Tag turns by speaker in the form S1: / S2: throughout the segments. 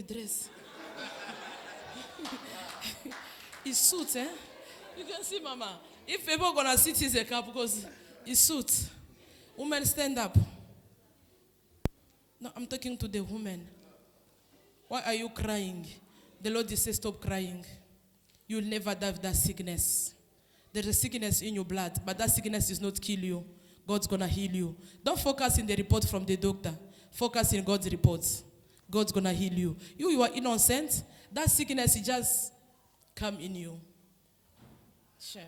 S1: dress. It's suit, eh? You can see, Mama. If people are gonna sit, it's a cap because it's suit. Women, stand up. No, I'm talking to the women. Why are you crying? The Lord says, stop crying. You'll never die of that sickness. There's a sickness in your blood, but that sickness is not kill you. God's gonna heal you. Don't focus in the report from the doctor. Focus in God's reports. God's gonna heal you. You are innocent. That sickness is just come in you. Shame.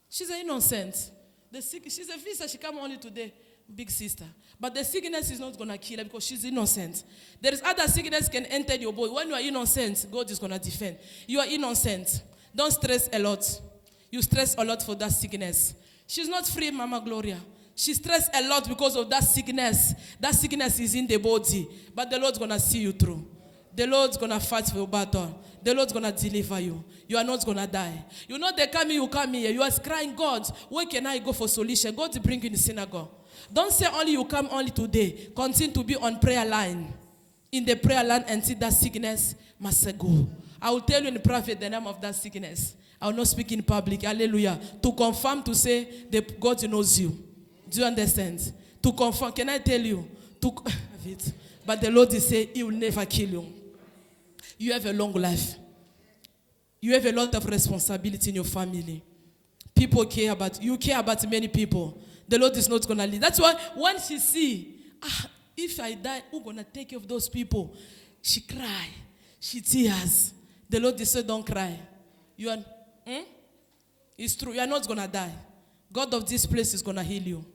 S1: She's an innocent. She's a visitor. She come only today, big sister. But the sickness is not gonna kill her because she's innocent. There is other sickness can enter your body. When you are innocent, God is gonna defend. You are innocent. Don't stress a lot. You stress a lot for that sickness. She's not free, Mama Gloria. She stressed a lot because of that sickness. That sickness is in the body. But the Lord's going to see you through. The Lord's going to fight for your battle. The Lord's going to deliver you. You are not going to die. You know they come here, you come here. You are crying, God, where can I go for solution? God will bring you in the synagogue. Don't say only you come only today. Continue to be on prayer line. In the prayer line until that sickness must go. I will tell you in the prophet the name of that sickness. I will not speak in public. Hallelujah. To confirm, to say that God knows you. Do you understand? To confirm. Can I tell you? But the Lord is saying He will never kill you. You have a long life. You have a lot of responsibility in your family. People care about you. Care about many people. The Lord is not going to leave. That's why when she see, if I die, who's going to take care of those people? She cry. She tears. The Lord is saying, don't cry. You are... It's true. You are not going to die. God of this place is going to heal you.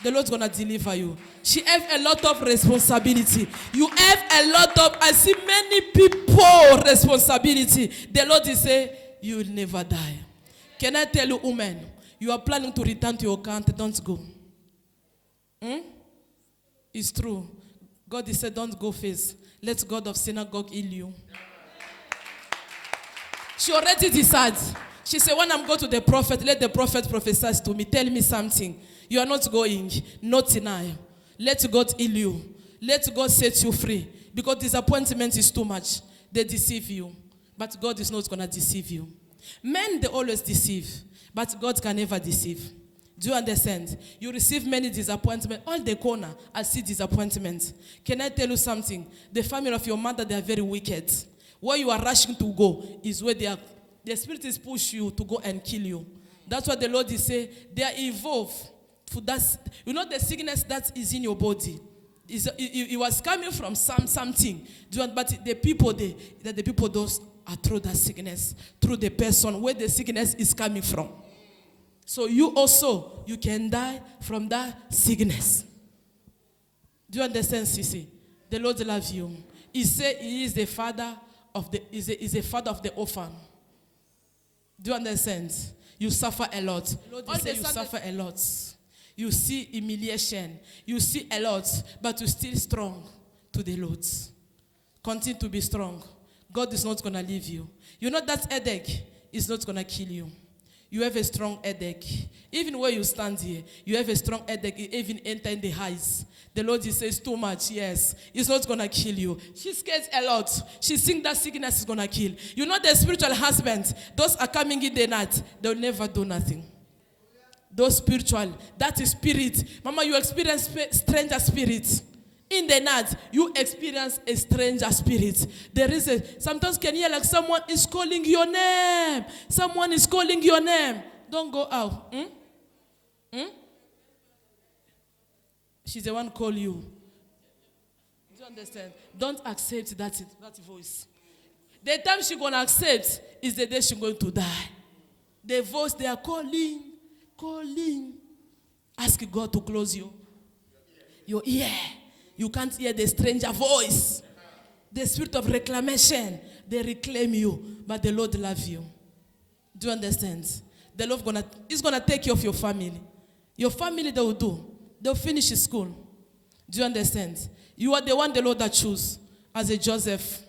S1: The Lord's going to deliver you. She has a lot of responsibility. You have a lot of, I see many people responsibility. The Lord is saying, you will never die. Can I tell you, woman, you are planning to return to your country, don't go. It's true. God is said, don't go first. Let God of synagogue heal you. She already decided. She said, when I'm going to the prophet, let the prophet prophesy to me. Tell me something. You are not going. Not deny. Let God heal you. Let God set you free. Because disappointment is too much. They deceive you. But God is not going to deceive you. Men, they always deceive. But God can never deceive. Do you understand? You receive many disappointments. All the corner, I see disappointments. Can I tell you something? The family of your mother, they are very wicked. Where you are rushing to go is where they are. The spirit is push you to go and kill you. That's what the Lord is saying. They are evolved for that. You know the sickness that is in your body. It was coming from something. But the people, the people those are through that sickness, through the person where the sickness is coming from. So you also, you can die from that sickness. Do you understand, Sisi? The Lord loves you. He said He is the father of the is a father of the orphan. Do you understand? You suffer a lot. The Lord said you suffer a lot. You see humiliation. You see a lot, but you're still strong to the Lord. Continue to be strong. God is not going to leave you. You know that headache is not going to kill you. You have a strong headache. Even where you stand here, you have a strong headache. It even enter in the eyes. The Lord says too much, yes. It's not going to kill you. She scares a lot. She thinks that sickness is going to kill. You know the spiritual husbands, those are coming in the night. They'll never do nothing. Those spiritual, that is spirit. Mama, you experience stranger spirits. In the night, you experience a stranger spirit. There is sometimes can hear like someone is calling your name. Someone is calling your name. Don't go out. She's the one call you. Do you understand? Don't accept that voice. The time she's going to accept is the day she's going to die. The voice they are calling. Ask God to close your ear. You can't hear the stranger voice. The spirit of reclamation. They reclaim you. But the Lord loves you. Do you understand? The Lord is going to take care of your family. Your family, they will do. They'll finish school. Do you understand? You are the one the Lord that choose as a Joseph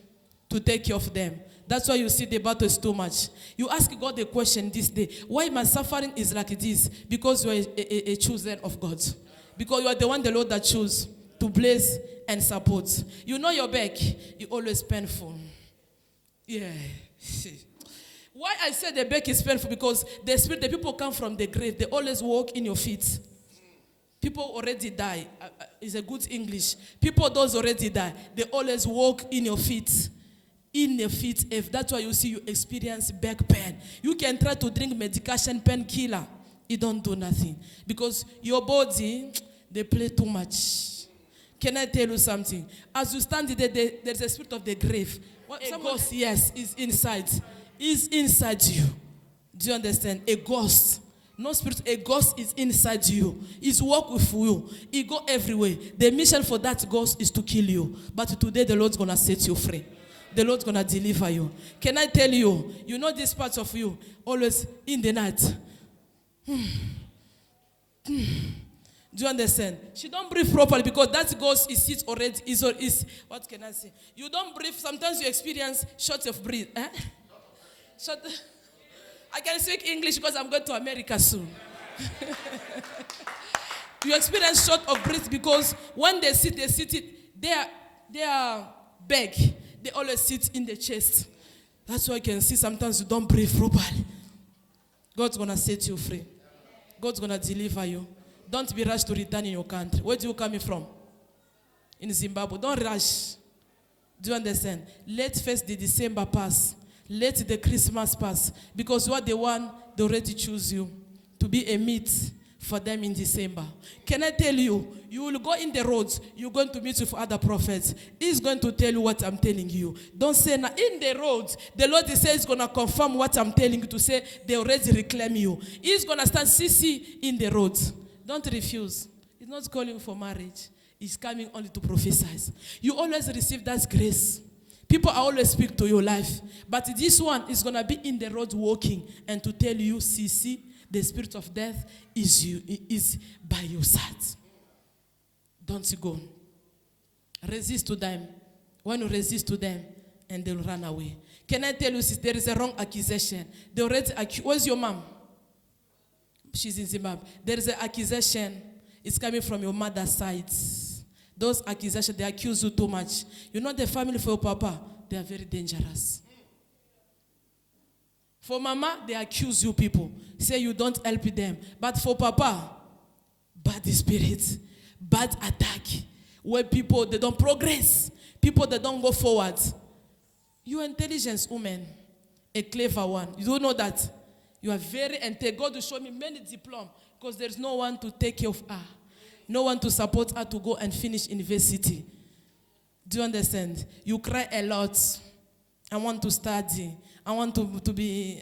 S1: to take care of them. That's why you see the battle is too much. You ask God a question this day. Why my suffering is like this? Because you are a chosen of God. Because you are the one the Lord that choose to bless and support. You know your back, it's always painful. Yeah. Why I say the back is painful? Because the people come from the grave, they always walk in your feet. People already die. It's a good English. People those already die. They always walk in your feet. In your feet. If that's why you see you experience back pain. You can try to drink medication, painkiller. It don't do nothing. Because your body, they play too much. Can I tell you something? As you stand there, there's a spirit of the grave. A ghost, yes, is inside. Is inside you. Do you understand? A ghost. No spirit, a ghost is inside you. It's walk with you. It go everywhere. The mission for that ghost is to kill you. But today the Lord's going to set you free. The Lord's going to deliver you. Can I tell you, you know this part of you, always in the night. Do you understand? She don't breathe properly because that ghost is already, is what can I say? You don't breathe. Sometimes you experience short of breath. I can speak English because I'm going to America soon. You experience short of breath because when they sit, they are big. They always sit in the chest. That's why you can see sometimes you don't breathe properly. God's going to set you free. God's going to deliver you. Don't be rushed to return in your country. Where do you coming from? In Zimbabwe. Don't rush. Do you understand? Let first the December pass. Let the Christmas pass. Because you are the one, they already choose you to be a meat for them in December. Can I tell you, you will go in the roads, you're going to meet with other prophets. He's going to tell you what I'm telling you. Don't say, now in the roads, the Lord says he's going to confirm what I'm telling you to say, they already reclaim you. He's going to stand CC in the roads. Don't refuse. He's not calling for marriage. He's coming only to prophesy. You always receive that grace. People always speak to your life. But this one is going to be in the road walking and to tell you, CC, the spirit of death is by your side. Don't go. Resist to them. When you resist to them, and they'll run away. Can I tell you, sis, there is a wrong accusation. They already where's your mom? She's in Zimbabwe. There is an accusation. It's coming from your mother's side. Those accusations, they accuse you too much. You know the family for your papa, they are very dangerous. For mama, they accuse you people. Say you don't help them. But for papa, bad spirit, bad attack. Where people, they don't progress. People, they don't go forward. You are intelligent woman, a clever one. You don't know that. You are very intelligent. God will show me many diplomas because there's no one to take care of her. No one to support her to go and finish university. Do you understand? You cry a lot. I want to study. I want to be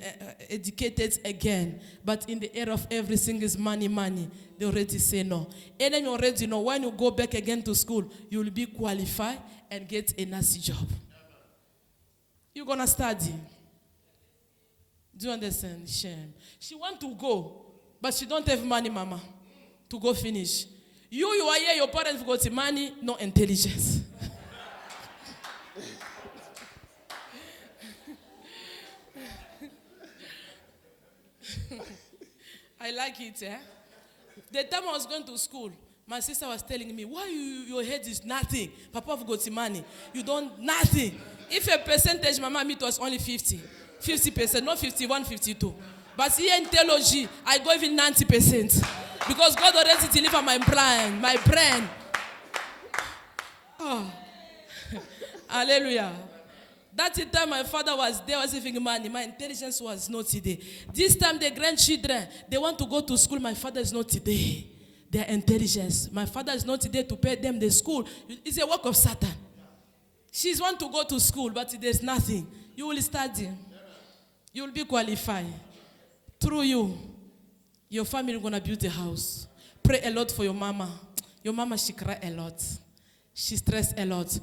S1: educated again. But in the era of everything is money, money. They already say no. And then you already know when you go back again to school, you will be qualified and get a nice job. You're going to study. Do you understand? Shame. She want to go, but she don't have money, mama, to go finish. You are here, your parents got money, no intelligence. I like it, eh? The time I was going to school, my sister was telling me, why your head is nothing? Papa got money. You don't, nothing. If a percentage, mama, it was only 50%, not 51, 52. But here in theology, I go even 90%. Because God already delivered my brain. Oh. Hallelujah. That time my father was there, was giving money. My intelligence was not today. This time the grandchildren, they want to go to school. My father is not today. Their intelligence. My father is not today to pay them the school. It's a work of Satan. She's want to go to school, but there's nothing. You will study. You will be qualified. Through you, your family is going to build a house. Pray a lot for your mama. Your mama, she cry a lot. She stress a lot.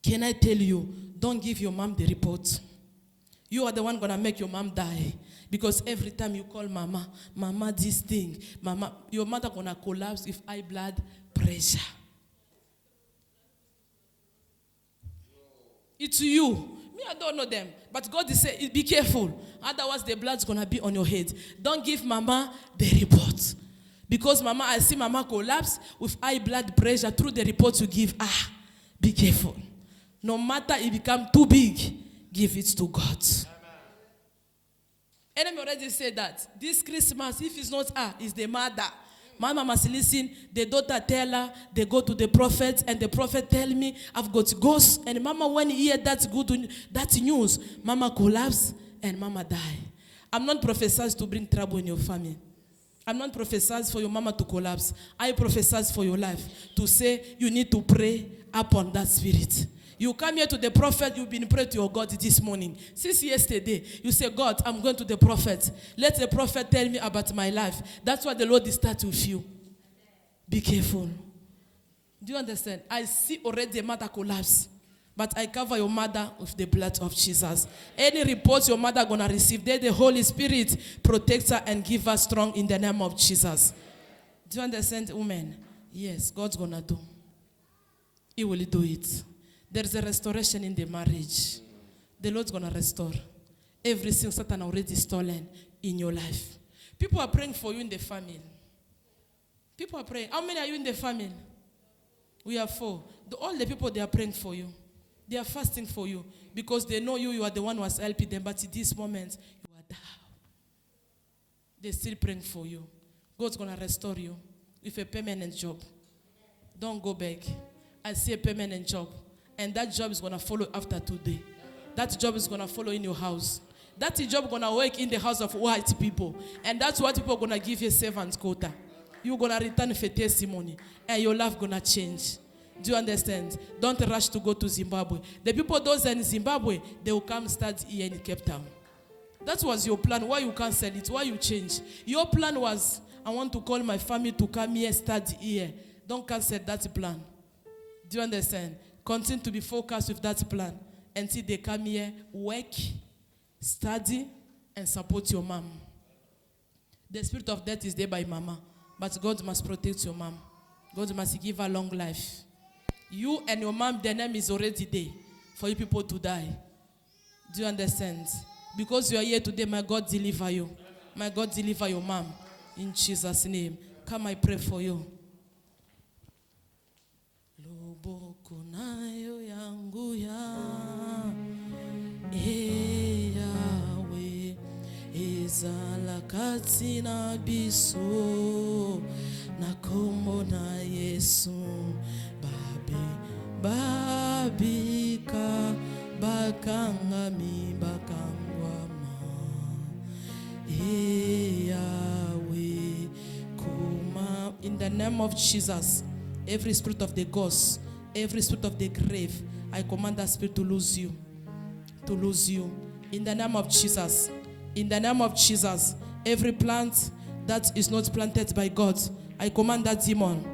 S1: Can I tell you, don't give your mom the report. You are the one going to make your mom die. Because every time you call mama, mama this thing, mama, your mother going to collapse with high blood pressure. It's you. Me, I don't know them. But God is saying, be careful. Otherwise, the blood's going to be on your head. Don't give mama the report. Because mama, I see mama collapse with high blood pressure through the report you give. Be careful. No matter it become too big, give it to God. Enemy already said that. This Christmas, if it's not her, it's the mother. Mama must listen. The daughter tell her, they go to the prophet, and the prophet tell me, I've got ghosts. And mama, when he hear that news, mama collapse and mama die. I'm not prophesying to bring trouble in your family. I'm not prophesying for your mama to collapse. I prophesy for your life to say you need to pray upon that spirit. You come here to the prophet, you've been praying to your God this morning. Since yesterday, you say, God, I'm going to the prophet. Let the prophet tell me about my life. That's why the Lord is starting with you. Be careful. Do you understand? I see already a mother collapse. But I cover your mother with the blood of Jesus. Any reports your mother going to receive, the Holy Spirit protects her and give her strong in the name of Jesus. Do you understand, woman? Yes, God's going to do. He will do it. There's a restoration in the marriage. The Lord's going to restore everything Satan already stolen in your life. People are praying for you in the family. People are praying. How many are you in the family? We are 4. All the people, they are praying for you. They are fasting for you because they know you are the one who has helped them. But in this moment, you are down. They're still praying for you. God's going to restore you with a permanent job. Don't go back. I see a permanent job. And that job is going to follow after today. That job is going to follow in your house. That job is going to work in the house of white people. And that's what people are going to give you a servant's quota. You're going to return with a testimony. And your life is going to change. Do you understand? Don't rush to go to Zimbabwe. The people those in Zimbabwe, they will come start here in Cape Town. That was your plan. Why you cancel it? Why you change? Your plan was, I want to call my family to come here, study here. Don't cancel that plan. Do you understand? Continue to be focused with that plan until they come here, work, study, and support your mom. The spirit of death is there by mama, but God must protect your mom. God must give her long life. You and your mom, their name is already there for you people to die. Do you understand? Because you are here today, my God deliver you. My God deliver your mom. In Jesus' name. Come, I pray for you. Kunayo yangu ya Yahweh ezala kati na biso na kombo na Yesu babika bakanga mi bakangwama Yahweh kuma. In the name of Jesus, every spirit of the ghost, every spirit of the grave, I command that spirit to lose you. To lose you. In the name of Jesus. In the name of Jesus. Every plant that is not planted by God, I command that demon.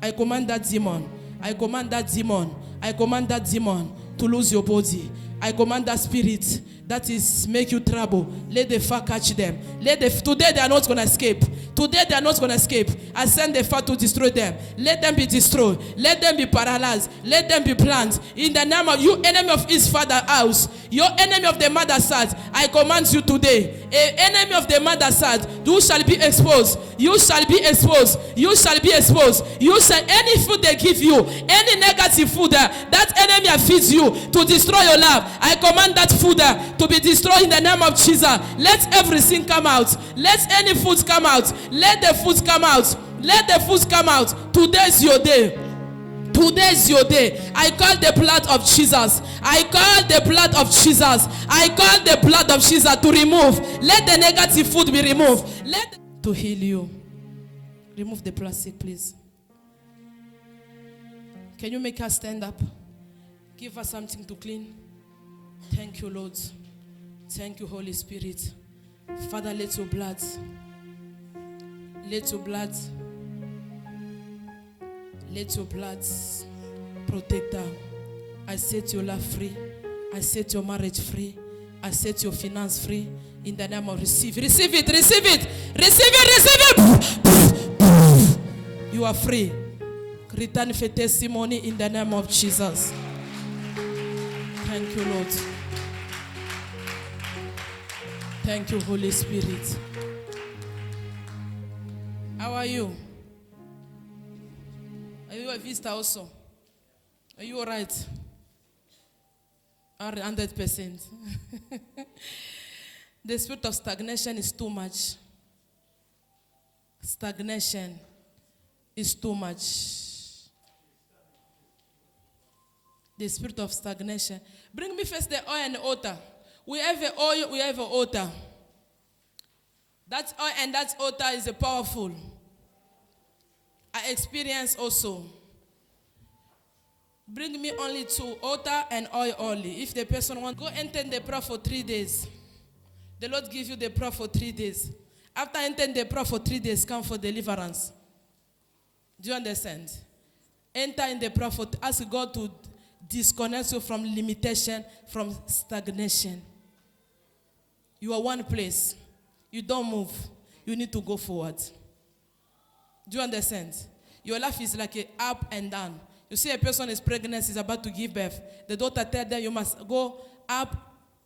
S1: I command that demon. I command that demon. I command that demon to lose your body. I command that spirit that is make you trouble. Let the fire catch them. Today they are not going to escape. Today they are not going to escape. I send the fire to destroy them. Let them be destroyed. Let them be paralyzed. Let them be planted. In the name of you, enemy of his father's house, your enemy of the mother's side, I command you today. Enemy of the mother's side, you shall be exposed. You shall be exposed. You shall be exposed. You shall, any food they give you, any negative food that enemy feeds you to destroy your life, I command that food to be destroyed in the name of Jesus. Let everything come out. Let any food come out. Let the food come out. Let the food come out. Today is your day. Today is your day. I call the blood of Jesus. I call the blood of Jesus. I call the blood of Jesus to remove. Let the negative food be removed. To heal you. Remove the plastic, please. Can you make her stand up? Give her something to clean. Thank you, Lord. Thank you, Holy Spirit. Father, let your blood protect her. I set your life free. I set your marriage free. I set your finance free. In the name of receive it, receive it, receive it, receive it. You are free. Return for testimony in the name of Jesus. Thank you, Lord. Thank you, Holy Spirit. How are you? Are you a visitor also? Are you all right? 100%. The spirit of stagnation is too much. Stagnation is too much. The spirit of stagnation. Bring me first the oil and the altar. We have an oil, we have an altar. That oil and that altar is a powerful. I experience also. Bring me only 2, altar and oil only. If the person wants, go enter the prayer for 3 days. The Lord gives you the prayer for 3 days. After entering the prayer for 3 days, come for deliverance. Do you understand? Enter in the prayer for, ask God to disconnect you from limitation, from stagnation. You are one place. You don't move. You need to go forward. Do you understand? Your life is like a up and down. You see a person is pregnant, is about to give birth. The doctor tells them you must go up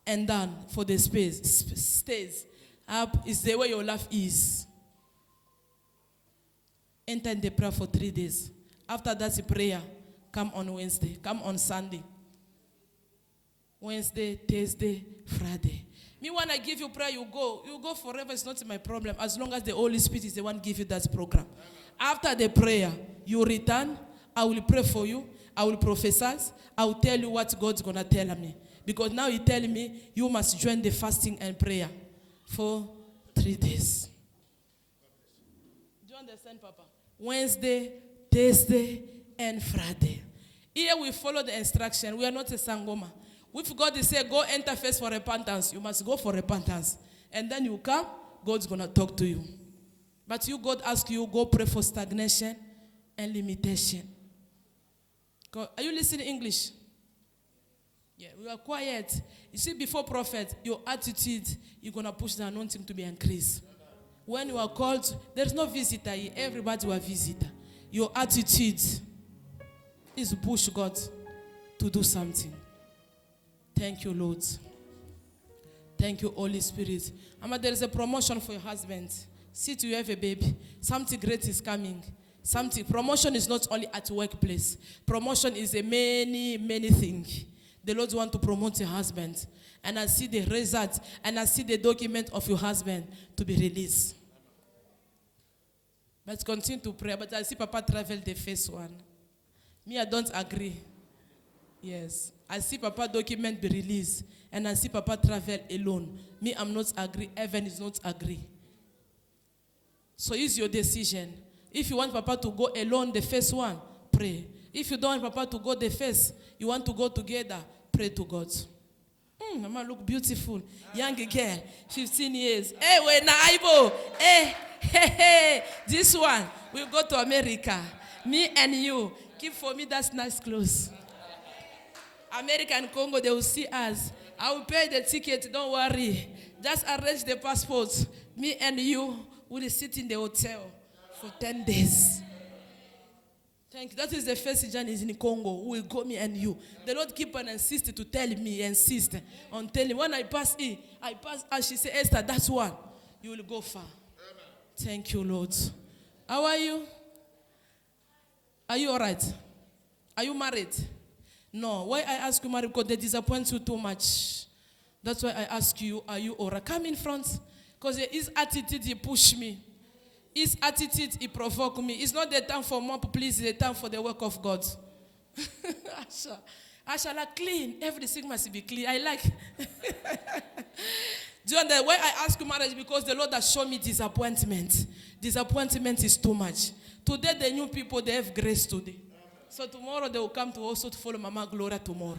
S1: and down for the stays. Up is the way your life is. Enter in the prayer for 3 days. After that, the prayer. Come on Wednesday. Come on Sunday. Wednesday, Thursday, Friday. Me, when I give you prayer, you go. You go forever. It's not my problem. As long as the Holy Spirit is the one give you that program. After the prayer, you return. I will pray for you. I will prophesy. I will tell you what God's going to tell me. Because now He's telling me you must join the fasting and prayer for 3 days. Do you understand, Papa? Wednesday, Thursday, and Friday. Here we follow the instruction. We are not a sangoma. If God is saying, go enter first for repentance, you must go for repentance. And then you come, God's going to talk to you. But you, God asks you, go pray for stagnation and limitation. God, are you listening English? Yeah, we are quiet. You see, before prophet, your attitude, you're going to push the anointing to be increased. When you are called, there's no visitor here. Everybody will visitor. Your attitude is to push God to do something. Thank you, Lord. Thank you, Holy Spirit. There is a promotion for your husband. See, you have a baby. Something great is coming. Promotion is not only at workplace. Promotion is a many things. The Lord wants to promote your husband. And I see the result. And I see the document of your husband to be released. But continue to pray. But I see Papa travel the first one. Me, I don't agree. Yes. I see Papa document be released. And I see Papa travel alone. Me, I'm not agree. Heaven is not agree. So it's your decision. If you want Papa to go alone, the first one, pray. If you don't want Papa to go the first, you want to go together, pray to God. Mama look beautiful. Young girl, 15 years. Hey, we're naibo. Hey. This one, we'll go to America. Me and you. Keep for me that nice clothes. America and Congo, they will see us. I will pay the ticket, don't worry. Just arrange the passports. Me and you will sit in the hotel for 10 days. Thank you. That is the first journey in Congo. Who will go, me and you. The Lord keep on insisting to tell me, insist on telling. When I pass in, as she said, Esther, that's one. You will go far. Amen. Thank you, Lord. How are you? Are you all right? Are you married? No. Why I ask you married? Because they disappoint you too much. That's why I ask you, are you all right? Come in front. Because his attitude, he push me. His attitude, he provoke me. It's not the time for mop, please. It's the time for the work of God. I shall clean. Everything must be clean. I like. Do you understand? Why I ask you marriage? Because the Lord has shown me disappointment. Disappointment is too much. Today, the new people, they have grace today. So tomorrow, they will come to also to follow Mama Gloria tomorrow.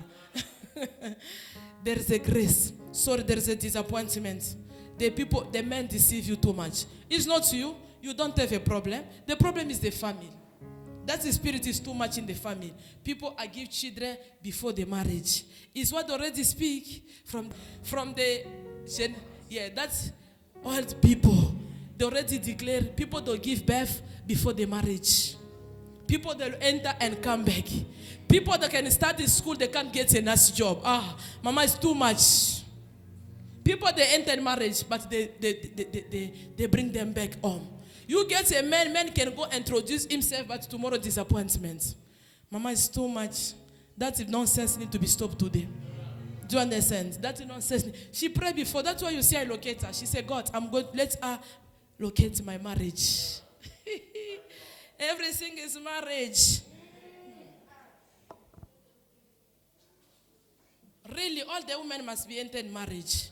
S1: There is a grace. Sorry, there is a disappointment. The men deceive you too much. It's not you. You don't have a problem. The problem is the family. That the spirit is too much in the family. People are give children before the marriage. It's what already speak from the that's old people. They already declare people don't give birth before the marriage. People that enter and come back. People that can start in school, they can't get a nice job. Mama, it's too much. People they enter marriage, but they bring them back home. You get a man can go introduce himself, but tomorrow disappointment. Mama, is too much. That nonsense need to be stopped today. Do you understand? That nonsense. She prayed before. That's why you see I locate her. She said, God, I'm going to let her locate my marriage. Everything is marriage. Really, all the women must be entered marriage.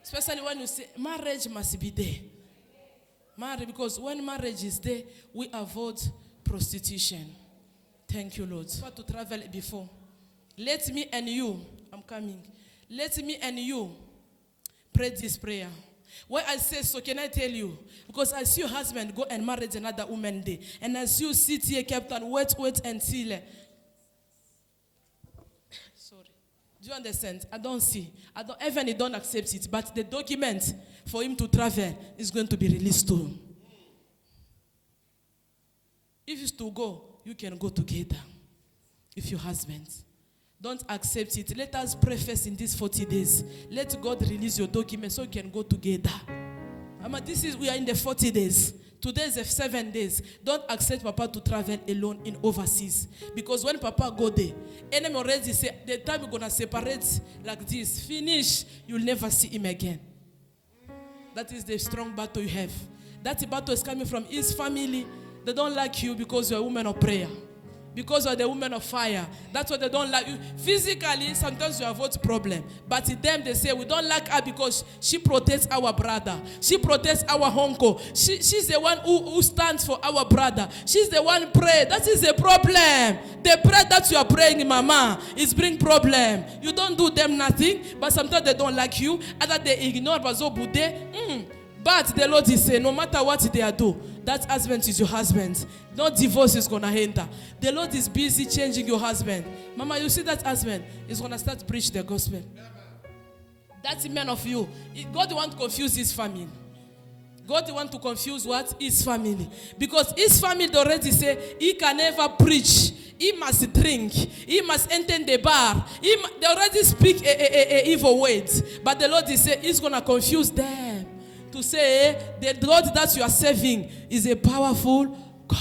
S1: Especially when you say marriage must be there. Marriage, because when marriage is there, we avoid prostitution. Thank you, Lord. I to travel before. Let me and you, I'm coming. Let me and you pray this prayer. Why I say so, can I tell you? Because I see your husband go and marry another woman there. And as you sit here, Captain, wait until. Sorry. Do you understand? I don't see. Even he don't accept it. But the document for him to travel is going to be released to him. If it's to go, you can go together. If your husband. Don't accept it. Let us pray first in these 40 days. Let God release your document so you can go together. We are in the 40 days. Today is the 7 days. Don't accept Papa to travel alone in overseas. Because when Papa go there, enemy already say, the time you're going to separate like this, finish, you'll never see him again. That is the strong battle you have. That battle is coming from his family. They don't like you because you're a woman of prayer. Because you're the woman of fire. That's why they don't like you. Physically, sometimes you avoid problem. But to them, they say, we don't like her because she protects our brother. She protects our uncle. She's the one who stands for our brother. She's the one pray. That is the problem. The prayer that you are praying, Mama, is bring problem. You don't do them nothing, but sometimes they don't like you. Either they ignore, but the Lord is saying, no matter what they do, that husband is your husband. No divorce is going to enter. The Lord is busy changing your husband. Mama, you see that husband is going to start to preach the gospel. That's the man of you. God wants to confuse his family. God wants to confuse what? His family. Because his family already say he can never preach. He must drink. He must enter the bar. They already speak evil words. But the Lord is saying he's going to confuse them. To say the God that you are serving is a powerful God.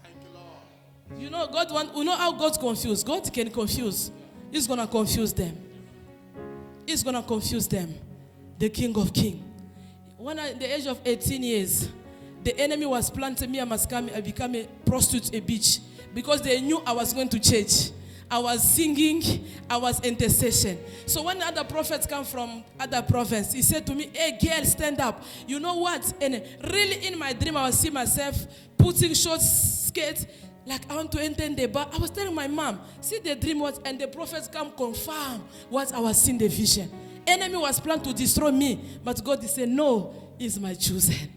S1: Thank you, Lord. You know how God confused. God can confuse. He's going to confuse them. He's going to confuse them. The King of Kings. When at the age of 18 years, the enemy was planting me. I must come and become a prostitute, a bitch. Because they knew I was going to church. I was singing, I was intercession. So when other prophets come from other province, he said to me, hey girl, stand up. You know what? And really in my dream, I was seeing myself putting short skirts, like I want to enter in the bar. I was telling my mom, see the dream what, and the prophets come confirm what I was seeing the vision. Enemy was planned to destroy me, but God is saying, no, he's my chosen.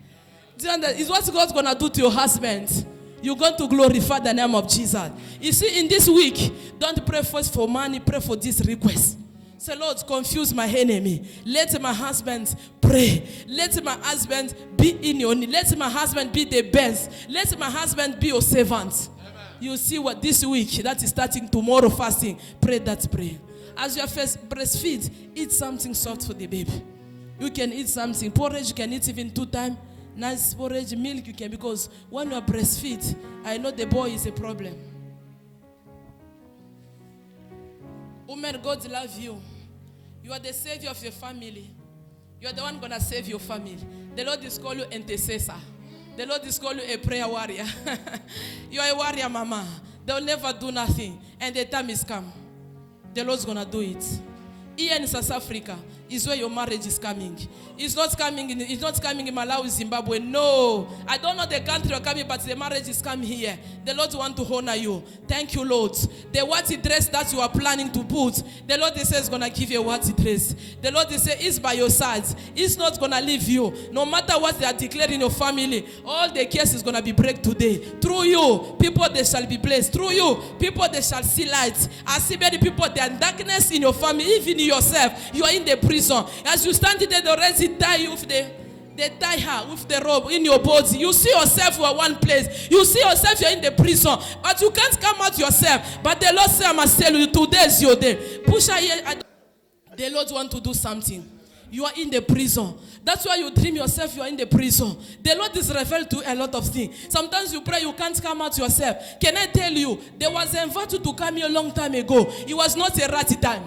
S1: Is what God's going to do to your husband. You're going to glorify the name of Jesus. You see, in this week, don't pray first for money, pray for this request. Say, Lord, confuse my enemy. Let my husband pray. Let my husband be in your need. Let my husband be the best. Let my husband be your servant. Amen. You see what this week, that is starting tomorrow fasting, pray that prayer. As you are first breastfeed, eat something soft for the baby. You can eat something. Porridge, you can eat even 2 times. Nice porridge, milk you can, because when you are breastfeed, I know the boy is a problem. Woman, God love you. You are the savior of your family. You are the one going to save your family. The Lord is calling you intercessor. The Lord is calling you a prayer warrior. You are a warrior, Mama. They will never do nothing. And the time is come. The Lord's going to do it. Here in South Africa is where your marriage is coming. It's not coming in Malawi, Zimbabwe. No. I don't know the country you're coming, but the marriage is coming here. The Lord wants to honor you. Thank you, Lord. The white dress that you are planning to put, the Lord says going to give you a white dress. The Lord says it's by your side. It's not going to leave you. No matter what they are declaring in your family, all the cases is going to be break today. Through you, people they shall be blessed. Through you, people they shall see light. I see many people, there are darkness in your family, even in yourself. You are in the prison. As you stand there, they already tie you with they tie her with the rope in your body. You see yourself you are one place. You see yourself you're in the prison, but you can't come out yourself. But the Lord said, I must tell you, today is your day. Push her here. The Lord want to do something. You are in the prison. That's why you dream yourself you are in the prison. The Lord is revealed to a lot of things. Sometimes you pray, you can't come out yourself. Can I tell you, there was a virtue to come here a long time ago. It was not a ratty time.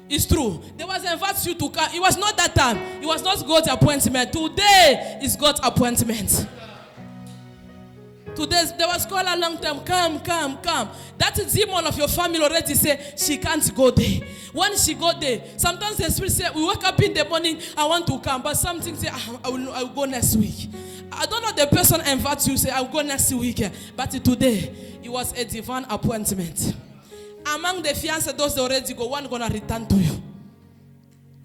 S1: It's true. There was a virtue to come. It was not that time. It was not God's appointment. Today is God's appointment. Today, there was called a long time, come. That demon of your family already say, she can't go there. When she go there, sometimes the spirit say, we wake up in the morning, I want to come. But something say, I will go next week. I don't know the person invites you, say, I will go next week. But today, it was a divine appointment. Among the fiancés, those that already go, one going to return to you.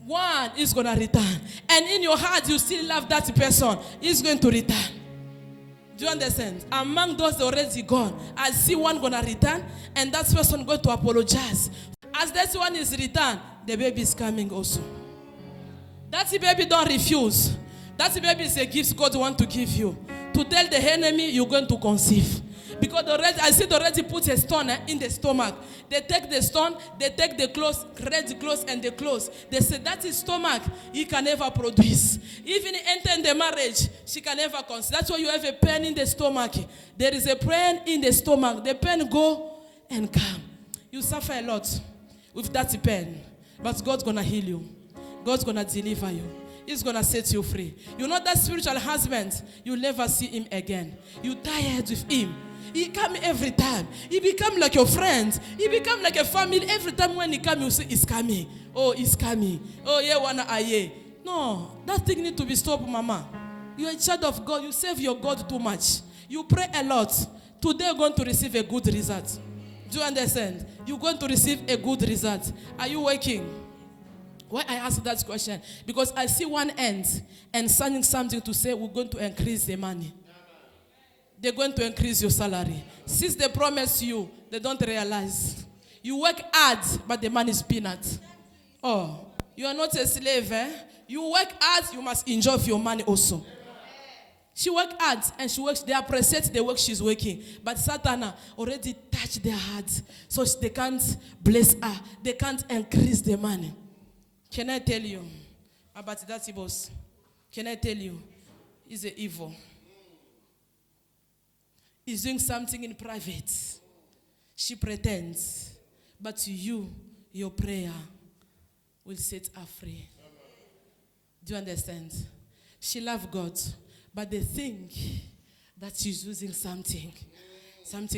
S1: One is going to return. And in your heart, you still love that person. He's going to return. Do you understand? Among those already gone, I see one gonna return, and that person going to apologize. As that one is returned, the baby is coming also. That baby don't refuse. That baby is a gift God want to give you. To tell the enemy you're going to conceive. Because I see they already put a stone in the stomach. They take the stone, they take the clothes, red clothes and the clothes. They say that is stomach, he can never produce. Even enter in the marriage, she can never conceive. That's why you have a pain in the stomach. There is a pain in the stomach. The pain go and come. You suffer a lot with that pain. But God's going to heal you. God's going to deliver you. He's going to set you free. You know that spiritual husband, you'll never see him again. You're tired with him. He come every time. He become like your friend. He become like a family. Every time when he come, you say, he's coming. Oh, he's coming. Oh, yeah, wanna aye. No, that thing need to be stopped, mama. You're a child of God. You save your God too much. You pray a lot. Today you're going to receive a good result. Do you understand? You're going to receive a good result. Are you working? Why I ask that question? Because I see one end and signing something to say we're going to increase the money. They're going to increase your salary. Since they promise you, they don't realize. You work hard, but the money is peanut. Oh, you are not a slave, eh? You work hard, you must enjoy your money also. She works hard and she works, they appreciate the work she's working. But Satan already touched their hearts. So they can't bless her. They can't increase the money. Can I tell you about that, boss? Can I tell you? It's an evil. He's doing something in private. She pretends. But you, your prayer will set her free. Do you understand? She loves God. But they think that she's using something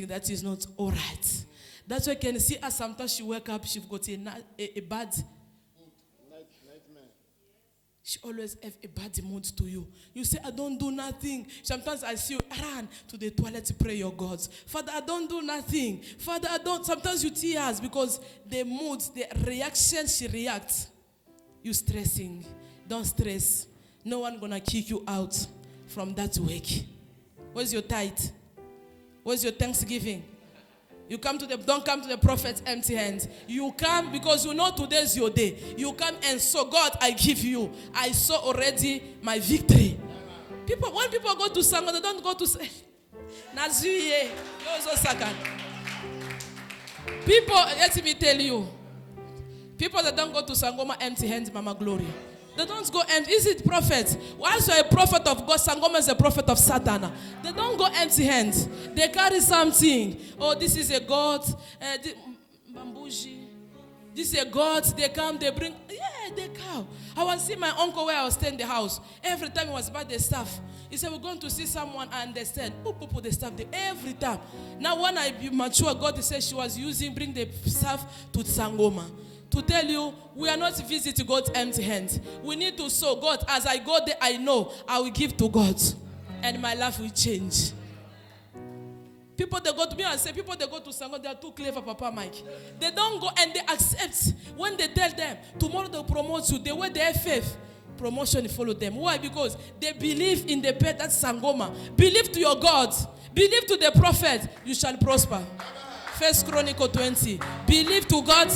S1: that is not all right. That's why you can see her sometimes she wake up, she's got a bad nightmare. She always have a bad mood to you. You say, I don't do nothing. Sometimes I see you run to the toilet to pray your gods. Father, I don't do nothing. Father, I don't. Sometimes you tears because the mood, the reaction she reacts. You stressing. Don't stress. No one gonna kick you out from that week. Where's your tithe? Where's your thanksgiving? You come to don't come to the prophet empty hands. You come because you know today's your day. You come and so God, I give you. I saw already my victory. When people go to Sangoma, they don't go to say, Nazuye, people, let me tell you, people that don't go to Sangoma empty hands, Mama Gloria. They don't go empty. Is it prophet? Once you're a prophet of God, Sangoma is a prophet of Satan. They don't go empty hands. They carry something. Oh, this is a God. Bambuji. This is a God. They come, they bring. Yeah, they come. I was seeing my uncle where I was staying in the house. Every time he was about the stuff. He said, we're going to see someone and they said, put the stuff there. Every time. Now when I mature, God said she was bring the stuff to Sangoma. To tell you, we are not visiting God empty hands. We need to sow. God, as I go there, I know I will give to God. And my life will change. People, they go to me and say, people, they go to Sangoma, they are too clever, Papa Mike. They don't go and they accept. When they tell them, tomorrow they'll promote you, the way they have faith, promotion follow them. Why? Because they believe in the bed, that's Sangoma. Believe to your God. Believe to the prophet, you shall prosper. 1 Chronicles 20. Believe to God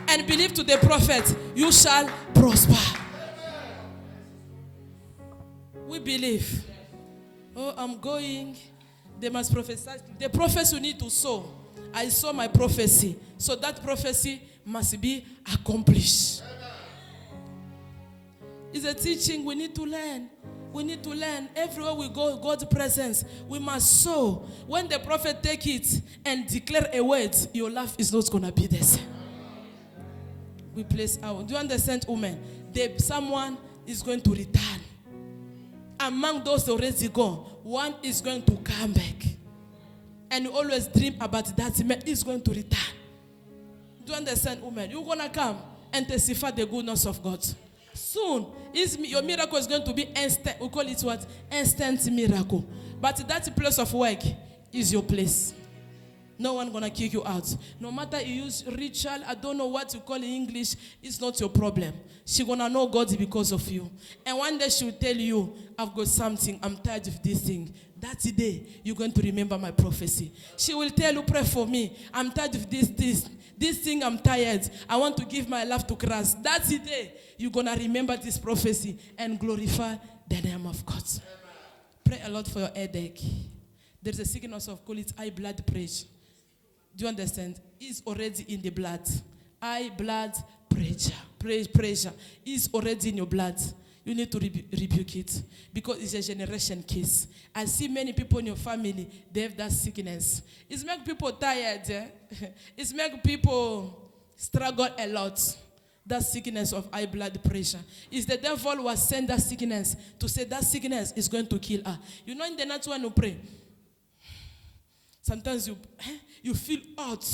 S1: and believe to the prophet, you shall prosper. We believe. Oh, I'm going. They must prophesy. The prophets will need to sow. I saw my prophecy. So that prophecy must be accomplished. It's a teaching we need to learn. We need to learn. Everywhere we go, God's presence, we must sow. When the prophet take it and declare a word, your life is not going to be the same. We place out. Do you understand, women? Someone is going to return. Among those already gone, one is going to come back. And you always dream about that man is going to return. Do you understand, women? You're going to come and testify the goodness of God. Soon, your miracle is going to be instant. We call it what? Instant miracle. But that place of work is your place. No one gonna kick you out. No matter you use ritual, I don't know what you call in English, it's not your problem. She gonna know God because of you. And one day she will tell you, I've got something, I'm tired of this thing. That's the day you're going to remember my prophecy. She will tell you, pray for me. I'm tired of this thing, I'm tired. I want to give my life to Christ. That's the day you're gonna remember this prophecy and glorify the name of God. Pray a lot for your headache. There's a sickness of, call it high blood pressure. Do you understand? It's already in the blood. High blood pressure is already in your blood. You need to rebuke it because it's a generation case. I see many people in your family, they have that sickness. It's make people tired. It's make people struggle a lot. That sickness of high blood pressure. It's the devil who has sent that sickness to say that sickness is going to kill her. You know, in the night when you pray, sometimes you feel hot,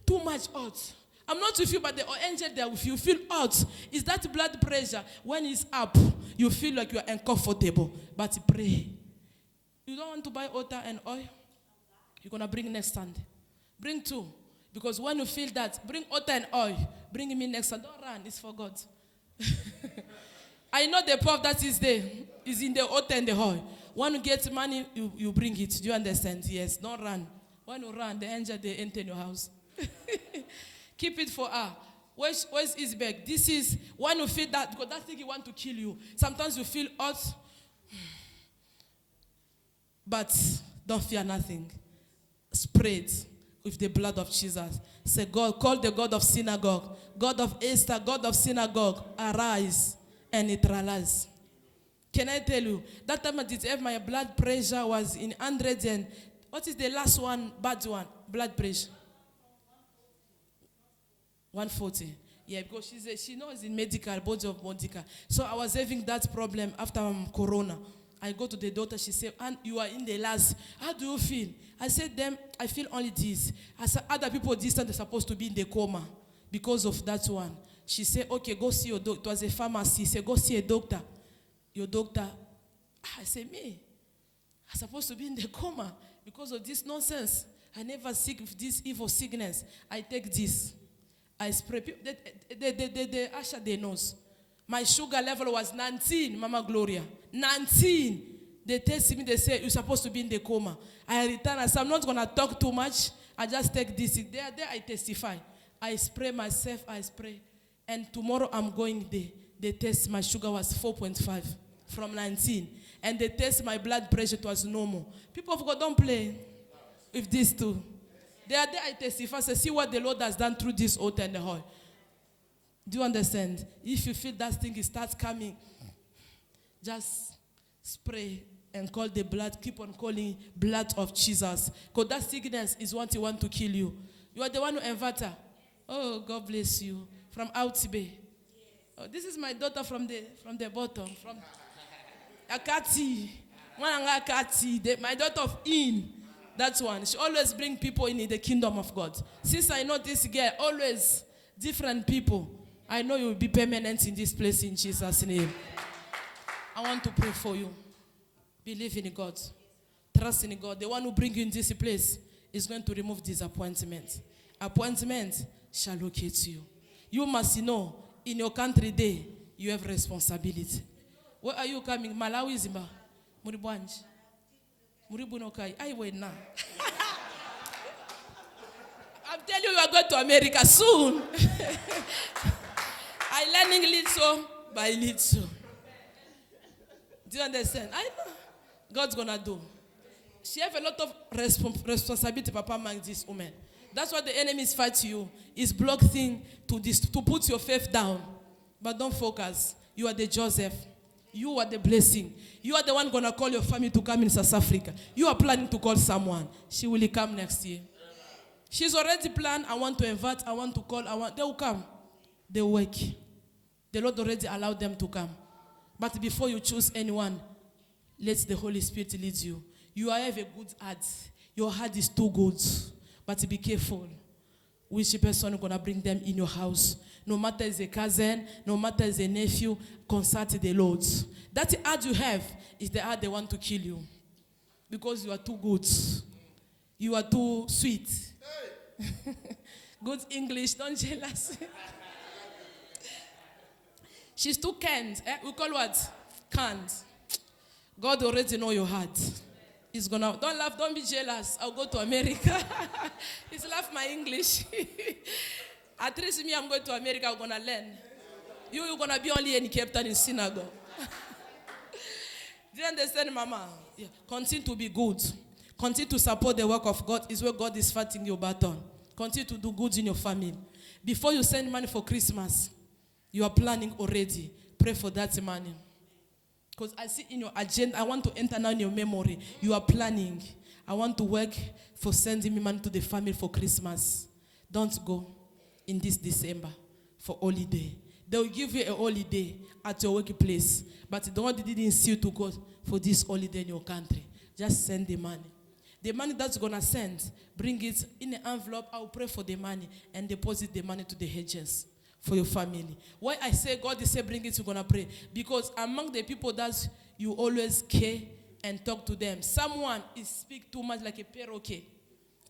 S1: too much hot. I'm not with you, but the angel there with you feel hot. Is that blood pressure? When it's up, you feel like you're uncomfortable. But pray. You don't want to buy water and oil? You're going to bring next Sunday. Bring 2. Because when you feel that, bring water and oil. Bring me next Sunday. Don't run. It's for God. I know the proof that is there. Is in the water and the oil. When you get money, you bring it. Do you understand? Yes. Don't run. When you run, the angel, they enter in your house. Keep it for her. Where's his bag? This is when you feel that, because that thing he want to kill you. Sometimes you feel hot. But don't fear nothing. Spread with the blood of Jesus. Say, God, call the God of synagogue, God of Esther, God of synagogue, arise and neutralize. Can I tell you, that time I did have my blood pressure was in 100 and, what is the last one, bad one, blood pressure? 140. Yeah, because she knows in medical, body of medical. So I was having that problem after Corona. I go to the doctor, she said, and you are in the last. How do you feel? I said, I feel only this. I said, other people distant are supposed to be in the coma because of that one. She said, okay, go see your doctor. It was a pharmacy. She said, go see a doctor. Your doctor. I said, me? I'm supposed to be in the coma because of this nonsense. I never sick with this evil sickness. I take this. I spray. The Asha, they knows. My sugar level was 19, Mama Gloria. 19. They test me, they say, you're supposed to be in the coma. I return, I said, I'm not going to talk too much. I just take this. There I testify. I spray myself, I spray. And tomorrow I'm going there. They test my sugar was 4.5 from 19. And they test my blood pressure, it was normal. People of God, don't play with these two. There I testify, say, see what the Lord has done through this altar and the hall. Do you understand? If you feel that thing starts coming, just spray and call the blood. Keep on calling blood of Jesus. Because that sickness is what he want to kill you. You are the one who invite her. Oh, God bless you. From Out Bay. Oh, this is my daughter from the bottom. From Akati. My daughter of In. That's one. She always bring people in the kingdom of God. Since I know this girl, always different people. I know you will be permanent in this place in Jesus' name. I want to pray for you. Believe in God. Trust in God. The one who brings you in this place is going to remove disappointment. Appointment shall locate you. You must know, in your country there, you have responsibility. Where are you coming? Malawi, Zimbabwe? Muribwanji? Muribunokai. I wait now. I'm telling you, you are going to America soon. I learning little by little. Do you understand? I know. God's gonna do. She have a lot of responsibility, Papa, among this woman. That's what the enemy is fighting you. Is block thing to put your faith down. But don't focus. You are the Joseph. You are the blessing. You are the one going to call your family to come in South Africa. You are planning to call someone. She will come next year. She's already planned. I want to invite. I want to call. They will come. They will work. The Lord already allowed them to come. But before you choose anyone, let the Holy Spirit lead you. You have a good heart. Your heart is too good. But be careful. Which person is going to bring them in your house. No matter is a cousin, no matter is a nephew, consult the Lord. That heart you have is the heart they want to kill you. Because you are too good. You are too sweet. Good English, don't jealous. She's too kind. We call what? Kind. God already know your heart. He's gonna, don't laugh, don't be jealous. I'll go to America. He's laugh my English. At least me, I'm going to America, I'm gonna learn. You're gonna be only in Cape Town in synagogue. Do you understand, Mama? Yeah. Continue to be good. Continue to support the work of God. Is where God is fighting your battle. Continue to do good in your family. Before you send money for Christmas, you are planning already. Pray for that money. Because I see in your agenda, I want to enter now in your memory. You are planning. I want to work for sending me money to the family for Christmas. Don't go in this December for holiday. They will give you a holiday at your workplace. But the one that didn't see you to go for this holiday in your country. Just send the money. The money that's going to send, bring it in an envelope. I will pray for the money and deposit the money to the hedges for your family. Why I say God is saying bring it, you're going to pray. Because among the people that you always care and talk to them, someone is speak too much like a paroquet.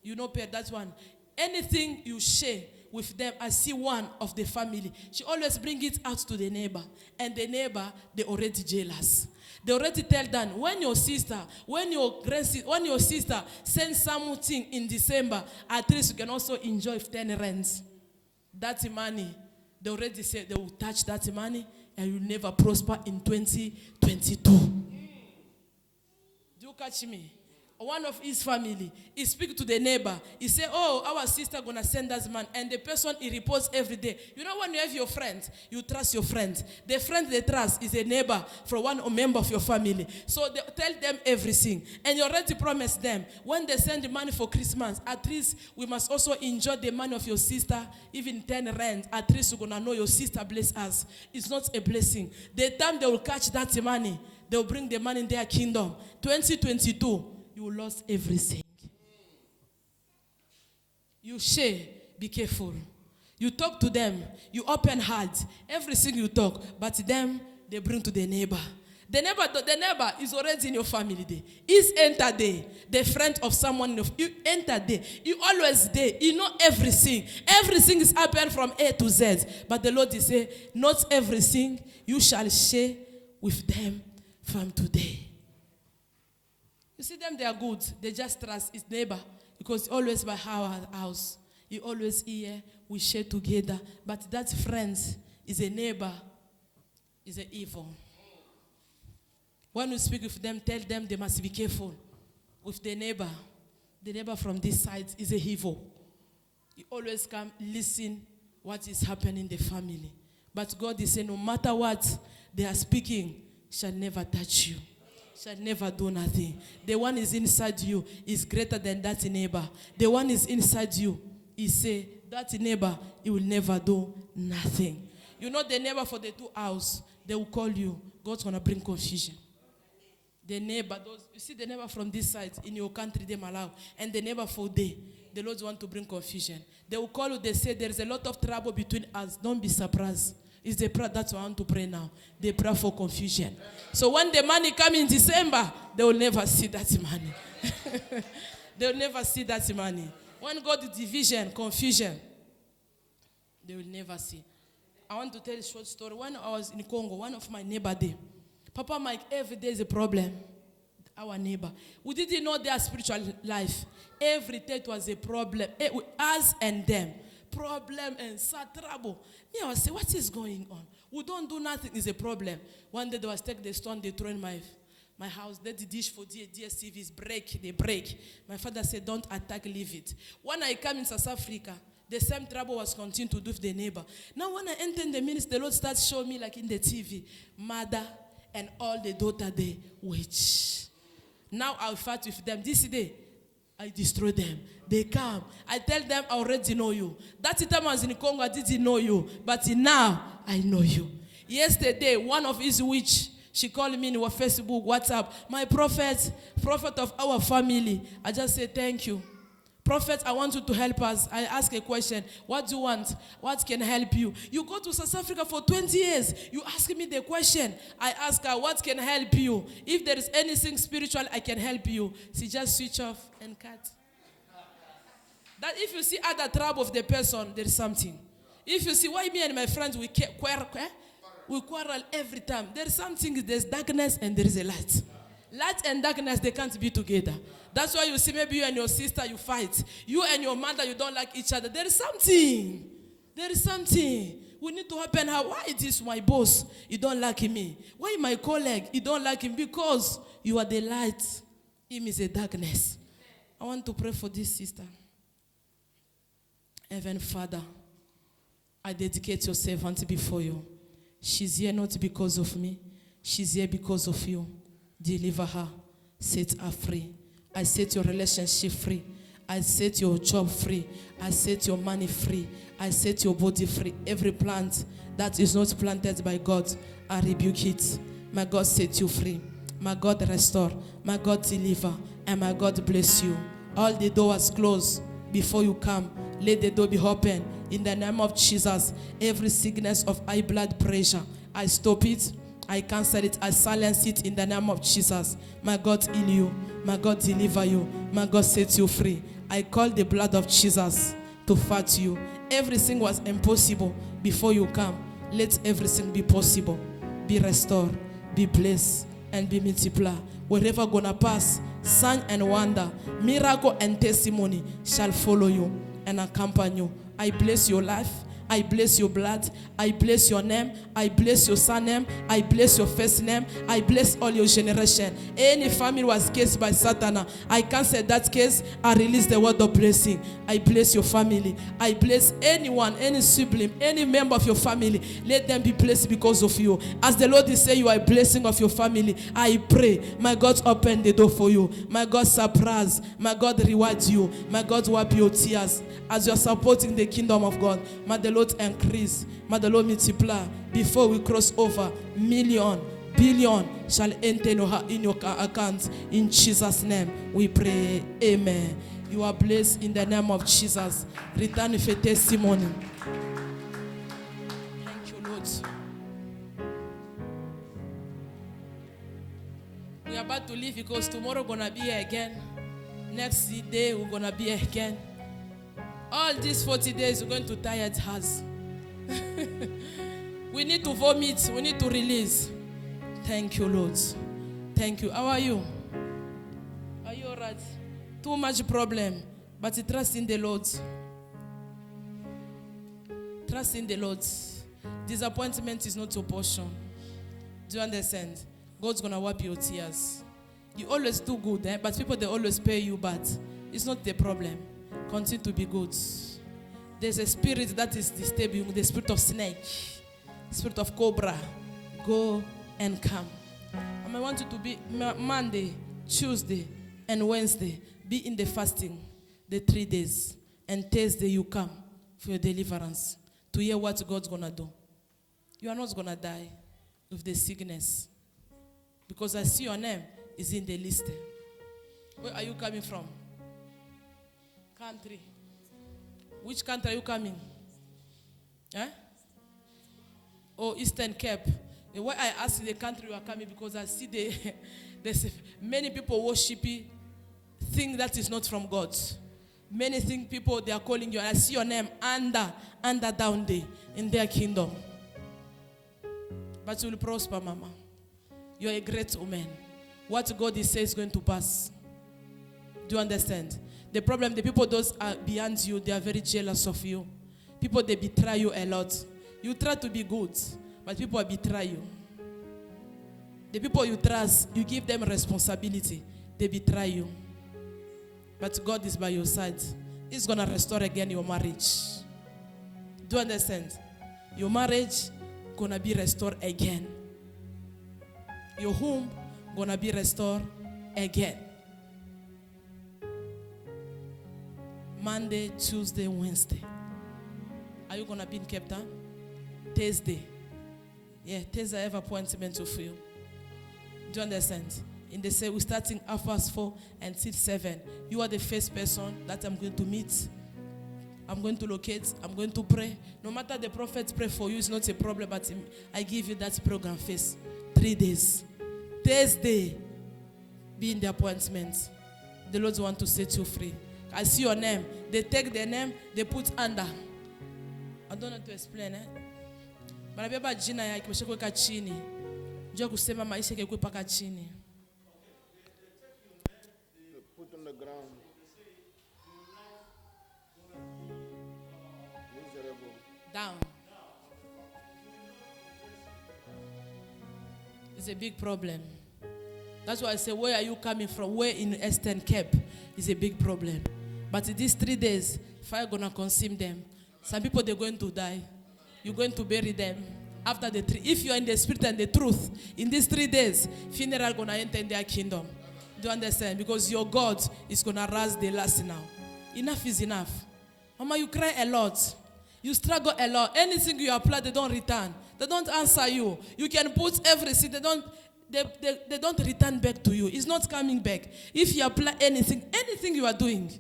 S1: You know, that one. Anything you share with them, I see one of the family. She always bring it out to the neighbor. And the neighbor, they already jealous. They already tell them, when your sister, when your sister sends something in December, at least you can also enjoy 10 rands. That money, they already said they will touch that money and you will never prosper in 2022. Do you catch me? One of his family, he speak to the neighbor. He say, oh, our sister going to send us man. And the person, he reports every day. You know when you have your friend, you trust your friend. The friend they trust is a neighbor from one member of your family. So they tell them everything. And you already promised them, when they send the money for Christmas, at least we must also enjoy the money of your sister, even 10 rand. At least you're going to know your sister bless us. It's not a blessing. The time they will catch that money, they will bring the money in their kingdom. 2022. You lost everything. You share, be careful. You talk to them, you open heart, everything you talk, but them, they bring to the neighbor. The neighbor is already in your family there. He's entered there. The friend of someone, you enter there. You always there. You know everything. Everything is happening from A to Z. But the Lord is saying, not everything you shall share with them from today. You see them, they are good. They just trust his neighbor. Because always by our house. You always here, we share together. But that friend is a neighbor, is an evil. When you speak with them, tell them they must be careful. With the neighbor from this side is a evil. You always come, listen what is happening in the family. But God is saying, no matter what they are speaking, shall never touch you. Shall never do nothing. The one is inside you is greater than that neighbor. The one is inside you, he say, that neighbor, he will never do nothing. You know the neighbor for the 2 hours, they will call you. God's going to bring confusion. The neighbor, you see the neighbor from this side, in your country, they Malawi, and the neighbor for there, the Lord want to bring confusion. They will call you, they say, there is a lot of trouble between us. Don't be surprised. It's the prayer, that's what I want to pray now. They pray for confusion. So when the money comes in December, they will never see that money. They will never see that money. When God is division, confusion, they will never see. I want to tell a short story. When I was in Congo, one of my neighbor there, Papa Mike, every day is a problem. Our neighbor. We didn't know their spiritual life. Every day it was a problem. Us and them. Problem and sad trouble. Me, I was saying, what is going on? We don't do nothing. It's a problem. One day they was take the stone, they throw in my house. They the dish for DSTVs break. They break. My father said, don't attack, leave it. When I come in South Africa, The same trouble was continuing to do with the neighbor. Now when I enter in the ministry, the Lord starts showing me like in the TV, mother and all the daughter, they witch. Now I'll fight with them. This day, I destroy them. They come. I tell them, I already know you. That time I was in Congo, I didn't know you. But now, I know you. Yesterday, one of his witch, she called me in our Facebook, WhatsApp, my prophet of our family. I just said, thank you. Prophet, I want you to help us. I ask a question. What do you want? What can help you? You go to South Africa for 20 years. You ask me the question. I ask her, what can help you? If there is anything spiritual, I can help you. She just switch off and cut. That if you see other trouble of the person, there is something. If you see why me and my friends, we quarrel every time. There is something, there's darkness and there is a light. Light and darkness, they can't be together. That's why you see maybe you and your sister, you fight. You and your mother, you don't like each other. There is something. There is something. We need to open her. Why it is my boss? You don't like me. Why my colleague? You don't like him? Because you are the light. Him is a darkness. I want to pray for this sister. Heavenly Father, I dedicate your servant before you. She's here not because of me. She's here because of you. Deliver her. Set her free. I set your relationship free. I set your job free. I set your money free. I set your body free. Every plant that is not planted by God, I rebuke it. My God set you free. My God restore. My God deliver. And my God bless you. All the doors closed before you come. Let the door be open. In the name of Jesus, every sickness of high blood pressure, I stop it. I cancel it. I silence it in the name of Jesus. My God heal you. My God deliver you. My God set you free. I call the blood of Jesus to fight you. Everything was impossible before you come. Let everything be possible. Be restored. Be blessed. And be multiplied. Wherever gonna pass, sign and wonder, miracle and testimony shall follow you and accompany you. I bless your life. I bless your blood. I bless your name. I bless your son name. I bless your first name. I bless all your generation. Any family was cast by Satan, I cancel that case. I release the word of blessing. I bless your family. I bless anyone, any sibling, any member of your family. Let them be blessed because of you. As the Lord is saying, you are a blessing of your family. I pray, my God, open the door for you. My God, surprise. My God, reward you. My God, wipe your tears. As you are supporting the kingdom of God, may the Lord increase. May the Lord multiply. Before we cross over, million, billion shall enter in your account. In Jesus' name, we pray. Amen. You are blessed in the name of Jesus. Return with a testimony. Thank you, Lord. We are about to leave because tomorrow we're going to be here again. Next day, we're going to be here again. All these 40 days, we're going to tired us. We need to vomit. We need to release. Thank you, Lord. Thank you. How are you? Are you all right? Too much problem. But trust in the Lord. Trust in the Lord. Disappointment is not your portion. Do you understand? God's going to wipe your tears. You always do good, but people, they always pay you bad. It's not the problem. Continue to be good. There's a spirit that is disturbing, the spirit of snake, spirit of cobra. Go and come. I want you to be Monday, Tuesday, and Wednesday. Be in the fasting, the 3 days. And Thursday you come for your deliverance. To hear what God's going to do. You are not going to die with the sickness. Because I see your name is in the list. Where are you coming from? Country. Which country are you coming? Eh? Oh, Eastern Cape. Why I ask the country you are coming, because I see there's many people worshiping things that is not from God. Many things people, they are calling you. And I see your name under down there in their kingdom. But you will prosper, Mama. You are a great woman. What God is saying is going to pass. Do you understand? The problem, the people those are beyond you, they are very jealous of you. People, they betray you a lot. You try to be good, but people betray you. The people you trust, you give them responsibility. They betray you. But God is by your side. He's going to restore again your marriage. Do you understand? Your marriage going to be restored again. Your home going to be restored again. Monday, Tuesday, Wednesday. Are you going to be in Cape Town? Thursday. Yeah, Thursday I have appointment with you. Do you understand? And they say we're starting 4:30 until 7. You are the first person that I'm going to meet. I'm going to locate. I'm going to pray. No matter the prophet pray for you, it's not a problem, but I give you that program first. 3 days. Thursday, be in the appointment. The Lord wants to set you free. I see your name. They take the name, they put under. I don't know to explain, Barabeba jina ya kimeshekuweka chini. Njoo kusema maisha yake paka chini.
S2: Put on the ground. Miserable.
S1: Down. It's a big problem. That's why I say, where are you coming from? Where in Eastern Cape is a big problem. But in these 3 days, fire gonna consume them. Some people, they're going to die. You're going to bury them. After the 3, if you are in the spirit and the truth, in these 3 days, funeral gonna enter in their kingdom. Do you understand? Because your God is gonna rise the last now. Enough is enough. Mama, you cry a lot. You struggle a lot. Anything you apply, they don't return. They don't answer you. You can put everything. They don't return back to you. It's not coming back. If you apply anything you are doing.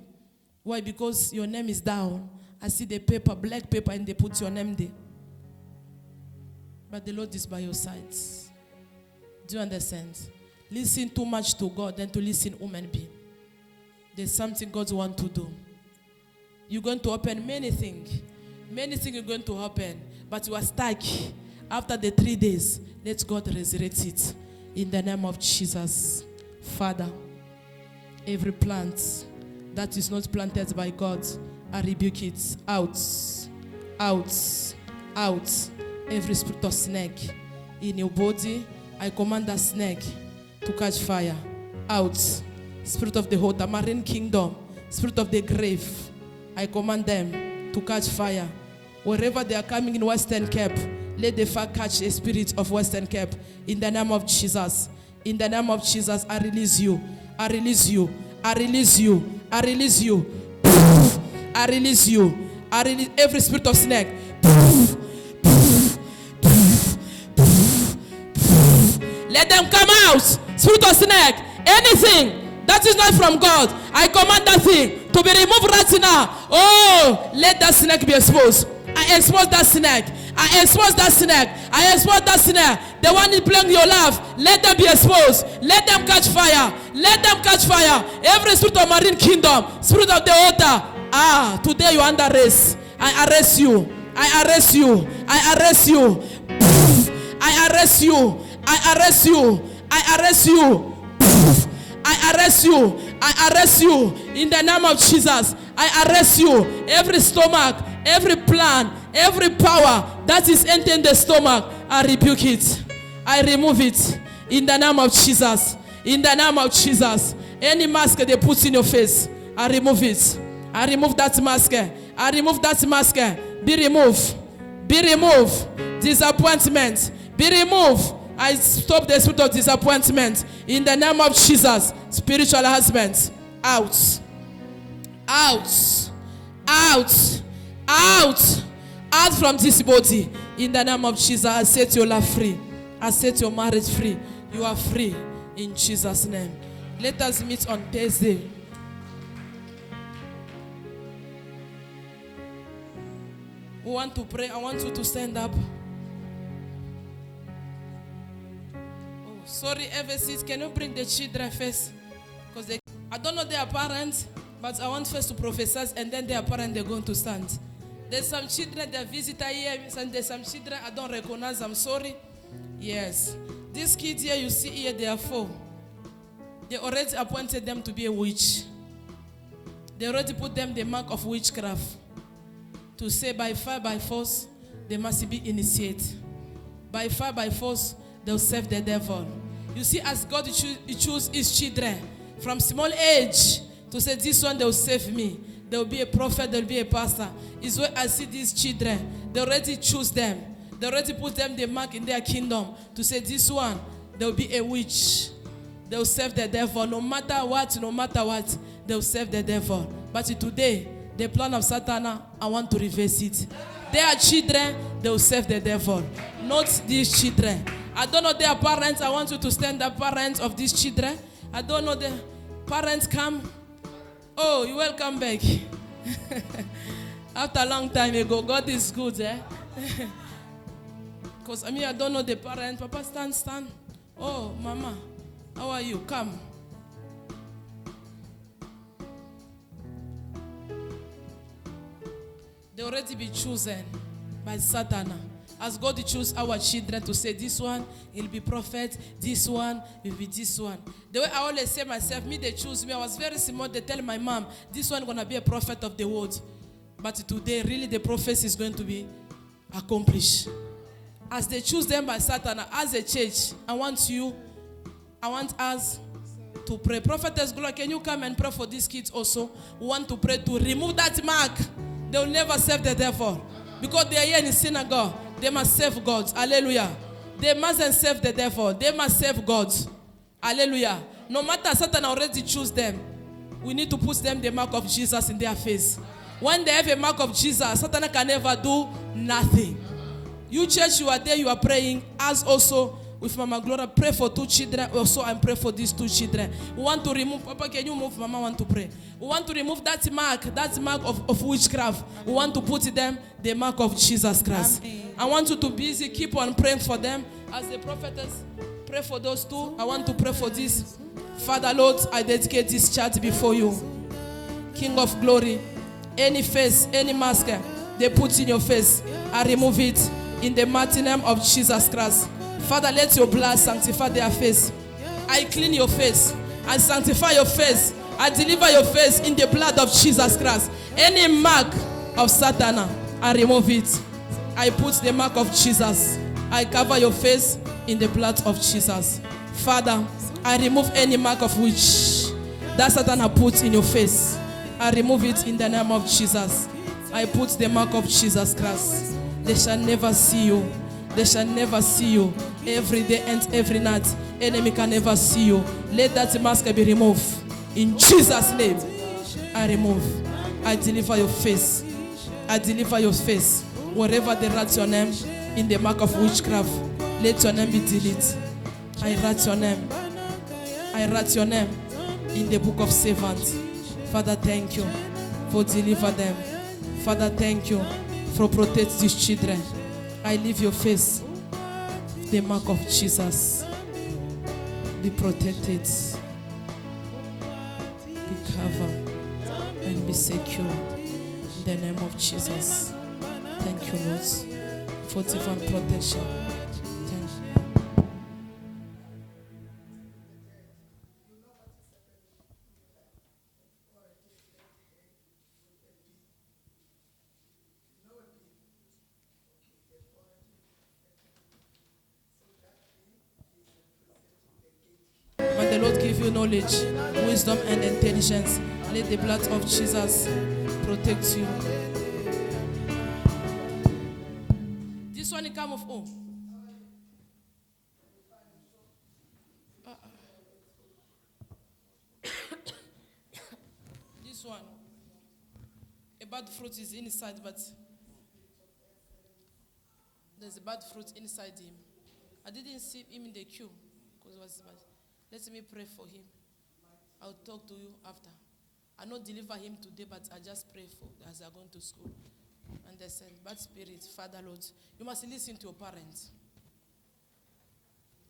S1: Why? Because your name is down. I see the paper, black paper, and they put your name there. But the Lord is by your side. Do you understand? Listen too much to God than to listen to human being. There's something God wants to do. You're going to open many things. Many things are going to happen. But you are stuck. After the 3 days, let God resurrect it. In the name of Jesus. Father, every plant that is not planted by God, I rebuke it. Out. Out. Out. Every spirit of snake in your body, I command that snake to catch fire. Out. Spirit of the water, marine kingdom, spirit of the grave, I command them to catch fire. Wherever they are coming in Western Cape, let the fire catch the spirit of Western Cape. In the name of Jesus. In the name of Jesus, I release you. I release you. I release you. I release you. I release you. I release every spirit of snake. Let them come out. Spirit of snake. Anything that is not from God, I command that thing to be removed right now. Oh, let that snake be exposed. I expose that snake. I expose that snake. I expose that snake. The one is playing your life. Let them be exposed. Let them catch fire. Let them catch fire. Every spirit of marine kingdom, spirit of the water. Today you are under arrest. I arrest you. I arrest you. I arrest you. I arrest you. I arrest you. I arrest you. I arrest you. I arrest you. In the name of Jesus, I arrest you. Every stomach, every plan, every power that is entering the stomach, I rebuke it. I remove it. In the name of Jesus. In the name of Jesus. Any mask they put in your face, I remove it. I remove that mask. I remove that mask. Be removed. Be removed. Disappointment. Be removed. I stop the spirit of disappointment. In the name of Jesus. Spiritual husbands. Out. Out. Out. Out. Out from this body. In the name of Jesus. I set your life free. I set your marriage free. You are free. In Jesus' name. Let us meet on Thursday. We want to pray. I want you to stand up. Sorry, Everseed, can you bring the children first? Because I don't know their parents, but I want first to prophesy, and then their parents, they're going to stand. There's some children that visit here, and there's some children I don't recognize. I'm sorry. Yes. These kids here, you see here, they are 4. They already appointed them to be a witch. They already put them the mark of witchcraft. To say by fire, by force, they must be initiated. By fire, by force, they'll serve the devil. You see, as God chooses his children from small age To say, this one, they will save me. They will be a prophet, they will be a pastor. It's where I see these children. They already choose them. They already put them the mark in their kingdom. To say, this one, they will be a witch. They will serve the devil. No matter what, they will serve the devil. But today, the plan of Satan, I want to reverse it. They are children, they will serve the devil. Not these children. I don't know their parents. I want you to stand the parents of these children. I don't know the parents come. Oh, you welcome back. After a long time ago, God is good, eh? Because I don't know the parents. Papa, stand. Oh, Mama, how are you? Come. They already be chosen by Satan. As God choose our children to say, this one, he'll be prophet. This one, will be this one. The way I always say myself, they choose me. I was very small. They tell my mom, this one going to be a prophet of the world. But today, really, the prophecy is going to be accomplished. As they choose them by Satan, as a church, I want us to pray. Prophetess Gloria, can you come and pray for these kids also? We want to pray to remove that mark. They will never serve the devil. Because they are here in the synagogue, they must serve God. Hallelujah. They mustn't serve the devil. They must serve God. Hallelujah. No matter Satan already choose them, we need to put them the mark of Jesus in their face. When they have a mark of Jesus, Satan can never do nothing. You church, you are there, you are praying. As also with Mama Gloria, pray for 2 children. Also, I pray for these 2 children. We want to remove, Papa, can you move? Mama want to pray. We want to remove that mark of witchcraft. We want to put them the mark of Jesus Christ. Amen. I want you to be busy, keep on praying for them. As the prophetess, pray for those 2. I want to pray for this. Father, Lord, I dedicate this child before you. King of glory, any face, any mask they put in your face, I remove it in the mighty name of Jesus Christ. Father, let your blood sanctify their face. I clean your face. I sanctify your face. I deliver your face in the blood of Jesus Christ. Any mark of Satan, I remove it. I put the mark of Jesus. I cover your face in the blood of Jesus. Father, I remove any mark of which that Satan has put in your face. I remove it in the name of Jesus. I put the mark of Jesus Christ. They shall never see you. They shall never see you. Every day and every night, enemy can never see you. Let that mask be removed. In Jesus' name, I remove. I deliver your face. I deliver your face. Wherever they write your name in the mark of witchcraft, let your name be deleted. I write your name. I write your name in the book of servants. Father, thank you for deliver them. Father, thank you for protect these children. I leave your face, the mark of Jesus. Be protected, be covered, and be secure. In the name of Jesus. Thank you, Lord, for divine protection. Thank you. May the Lord give you knowledge, wisdom, and intelligence. Let the blood of Jesus protect you. This one come of all. This one. A bad fruit is inside, but there's a bad fruit inside him. I didn't see him in the queue because it was bad. Let me pray for him. I'll talk to you after. I not deliver him today, but I just pray for as they're going to school. And they said, bad spirit, Father Lord, you must listen to your parents.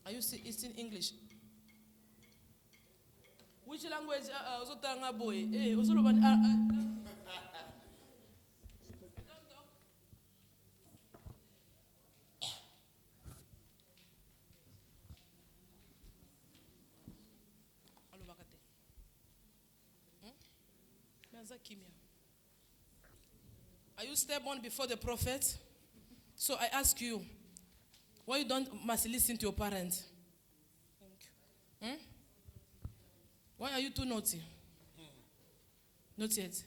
S1: Are you still English? Which language? Boy. Are you stubborn before the prophet? So I ask you, why you don't must listen to your parents? Thank you. Why are you too naughty? Not yet.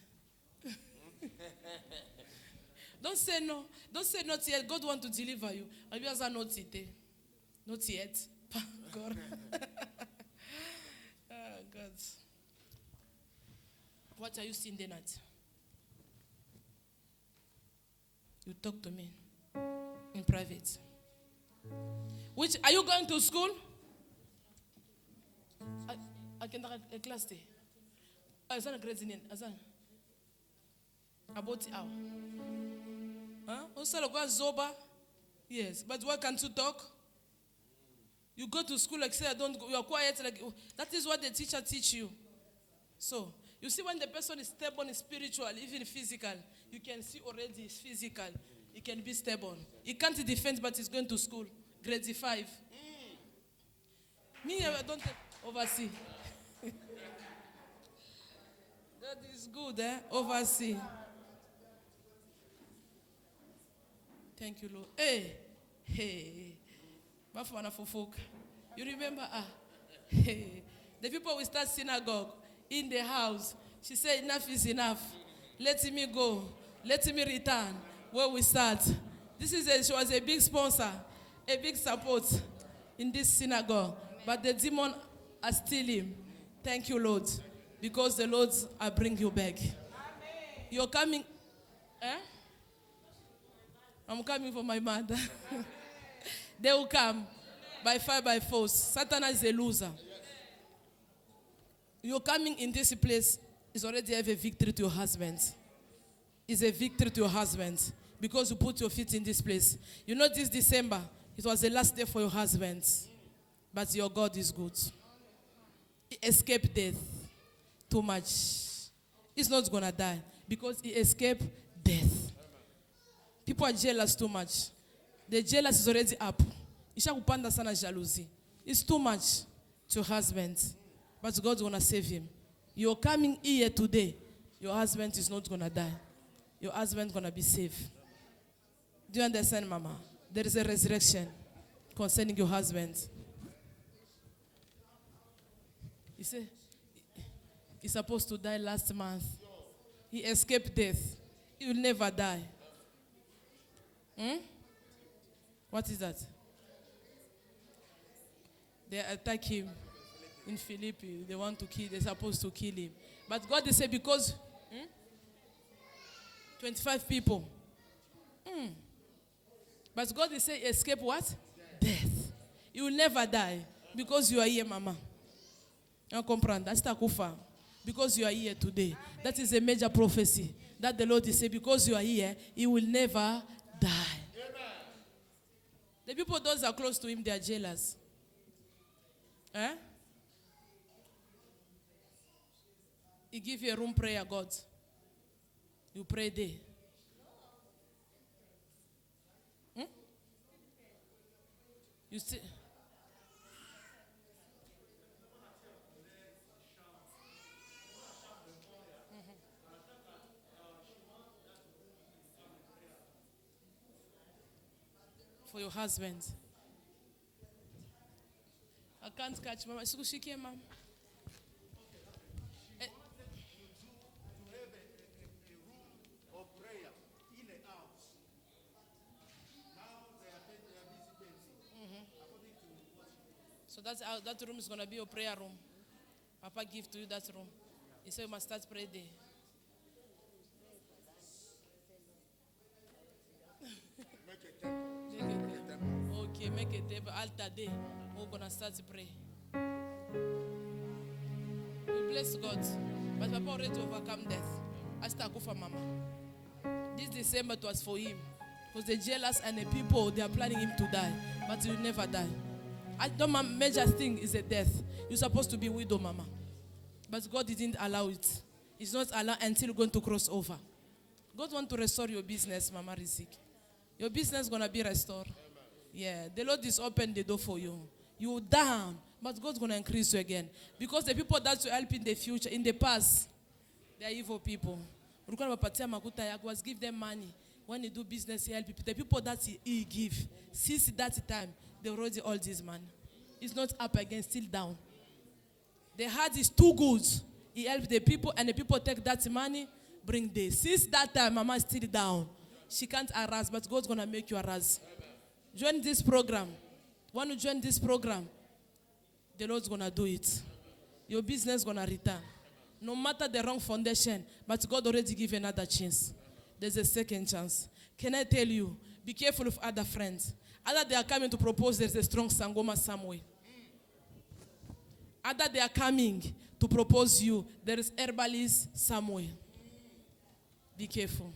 S1: Don't say no. Don't say not yet. God want to deliver you. Not yet. Not yet. God. Oh, God. What are you seeing then at? You talk to me in private. Which are you going to school? I can have a class day. Is that a grade in? About how? Huh? Also, Zoba. Yes, but why can't you talk? You go to school like say I don't go. You are quiet like that is what the teacher teach you. So you see when the person is stubborn, spiritual, even physical, you can see already it's physical. He can be stubborn. He can't defend, but he's going to school. Grade 5. Me, I don't oversee. That is good, eh? Oversee. Thank you, Lord. Hey. You remember? Hey. The people will start synagogue in the house. She said, enough is enough. Let me go. Let me return. Where we start. She was a big sponsor, a big support in this synagogue. But the demon are stealing. Thank you, Lord. Because the Lord will bring you back. Amen. You're coming. I'm coming for my mother. They will come by fire, by force. Satan is a loser. You're coming in this place is already have a victory to your husband. It's a victory to your husband because you put your feet in this place. You know this December, it was the last day for your husband. But your God is good. He escaped death too much. He's not going to die because he escaped death. People are jealous too much. The jealous is already up. Ishakupanda sana jealousy. It's too much to your husband. But God's going to save him. You're coming here today. Your husband is not going to die. Your husband is going to be saved. Do you understand, Mama? There is a resurrection concerning your husband. He said, he's supposed to die last month. He escaped death. He will never die. What is that? They attack him in Philippi. They want to kill. They're supposed to kill him. But God, they say, because 25 people. But God, they say, escape what? Death. You will never die because you are here, Mama. You comprehend? That's takufa. Because you are here today. That is a major prophecy. That the Lord is saying, because you are here, you will never die. Amen. The people, those are close to him, they are jealous. He give you a room prayer, God. You pray there. You see. For your husband. I can't catch Mama. She came, Mom. So that room is going to be your prayer room. Papa give to you that room. He said you must start praying there. Okay, make a table. Altar day. We're going to start to pray. We bless God. But Papa already overcome death. I start for Mama. This December it was for him. Because the jealous and the people, they are planning him to die. But he will never die. The major thing is a death. You're supposed to be widow, Mama. But God didn't allow it. It's not allowed until you're going to cross over. God wants to restore your business, Mama Rizik. Your business is going to be restored. Amen. Yeah, the Lord is open the door for you. You're down, but God's going to increase you again. Because the people that you help in the future, in the past, they are evil people. Was give them money. When you do business, he help people. The people that he give, since that time, they already all this man. It's not up again, still down. The heart is too good. He helped the people, and the people take that money, bring this. Since that time, Mama is still down. She can't arise, but God's going to make you arise. Join this program. Want to join this program? The Lord's going to do it. Your business is going to return. No matter the wrong foundation, but God already gave you another chance. There's a second chance. Can I tell you, be careful of other friends. Either they are coming to propose, there's a strong sangoma somewhere. Either they are coming to propose you, there is herbalist somewhere. Be careful.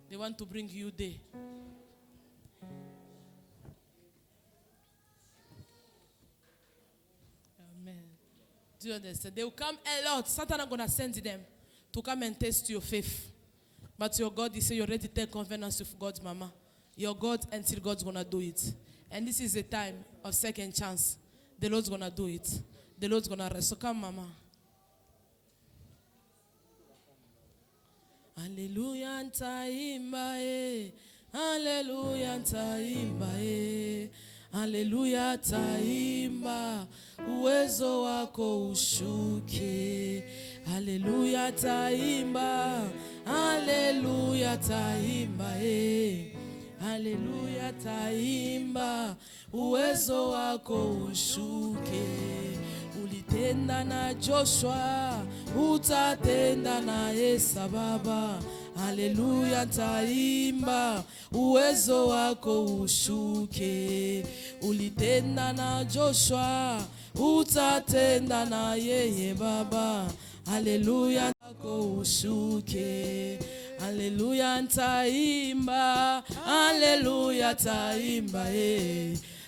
S1: They want to bring you there. Amen. Do you understand? They will come a lot. Satan is going to send them to come and test your faith. But your God, you say you already take covenants with God, Mama. Your God until God's going to do it. And this is a time of second chance. The Lord's going to do it. The Lord's going to rest. So come, Mama. Hallelujah, ntaimba e. Hallelujah, ntaimba e. Hallelujah, taimba. Uwezo wako ushuke. Hallelujah, taimba. Hallelujah, taimba e. Hallelujah, taimba. Uwezo wako ushuke. Ulitenda na Joshua, utatenda na Esa Baba. Haleluya, taimba, uwezo wako ushuke. Ulitenda na Joshua, utatenda na yeye Baba. Haleluya, wako ushuke. Haleluya, taimba. Haleluya, taimba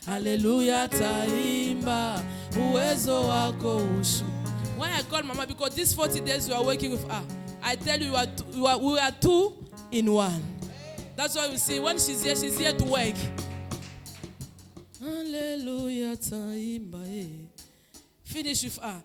S1: Haleluya, taimba. Uwezo wako ushu. Why I call Mama? Because these 40 days you are working with her. I tell you, we are two in one. That's why we see when she's here to work. Hallelujah, taimba Finish with her.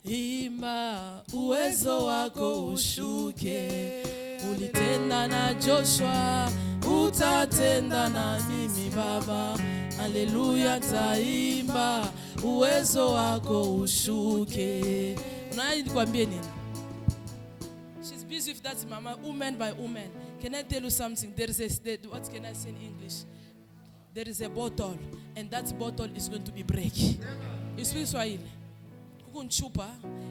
S1: Imba, uwezo wako ushuke. Ulitenda na Joshua, utatenda na mimi Baba. Hallelujah, taimba, uwezo wako ushuke. Unanikwambia nini? She's busy with that, Mama, woman by woman. Can I tell you something? There is what can I say in English? There is a bottle, and that bottle is going to be break. You speak Swahili? Kuku nchupa,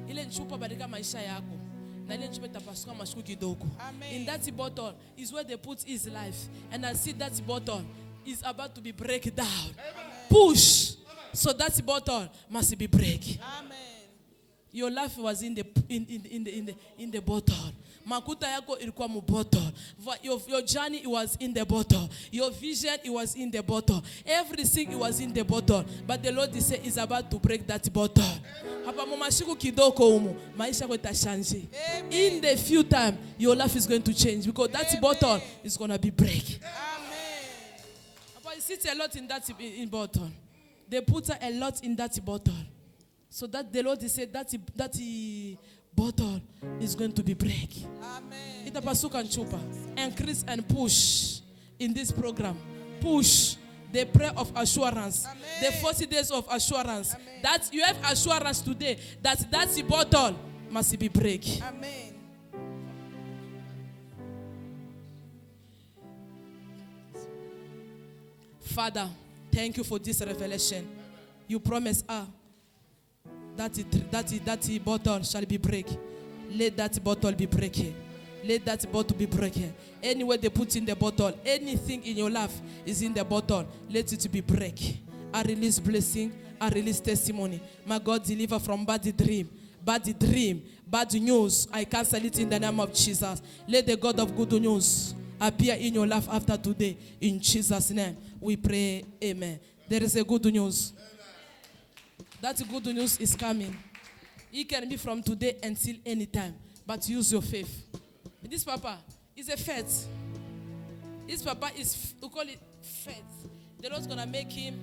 S1: ile nchupa badika maisha yako. Na ile nchupa itapasuka mashuku kidogo. In that bottle is where they put his life. And I see that bottle is about to be break down. Amen. Push. Amen. So that bottle must be break. Amen. Your life was in the bottle. Makuta yako ilikuwa mu bottle. Your journey was in the bottle. Your vision it was in the bottle. Everything it was in the bottle. But the Lord is about to break that bottle. Hapa mumashiku kidoko umu maisha yako itashange. In the few time your life is going to change because that bottle is going to be break. Amen. Hapa you see a lot in that in bottle. They put a lot in that bottle. So that the Lord said that bottle is going to be break. Amen. Itapasuka nchupa. Increase and push in this program. Push the prayer of assurance. Amen. The 40 days of assurance. Amen. That you have assurance today that bottle must be break. Amen. Father, thank you for this revelation. You promise that bottle shall be break. Let that bottle be breaking. Let that bottle be breaking. Anywhere they put in the bottle, anything in your life is in the bottle. Let it be break. I release blessing. I release testimony. My God, deliver from bad dream, bad news. I cancel it in the name of Jesus. Let the God of good news appear in your life after today. In Jesus' name, we pray. Amen. There is a good news. That good news is coming. It can be from today until any time. But use your faith. This papa is a faith. This papa is, we call it faith. The Lord's going to make him.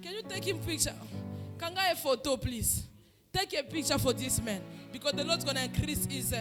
S1: Can you take him picture? Can I have a photo, please? Take a picture for this man. Because the Lord's going to increase his.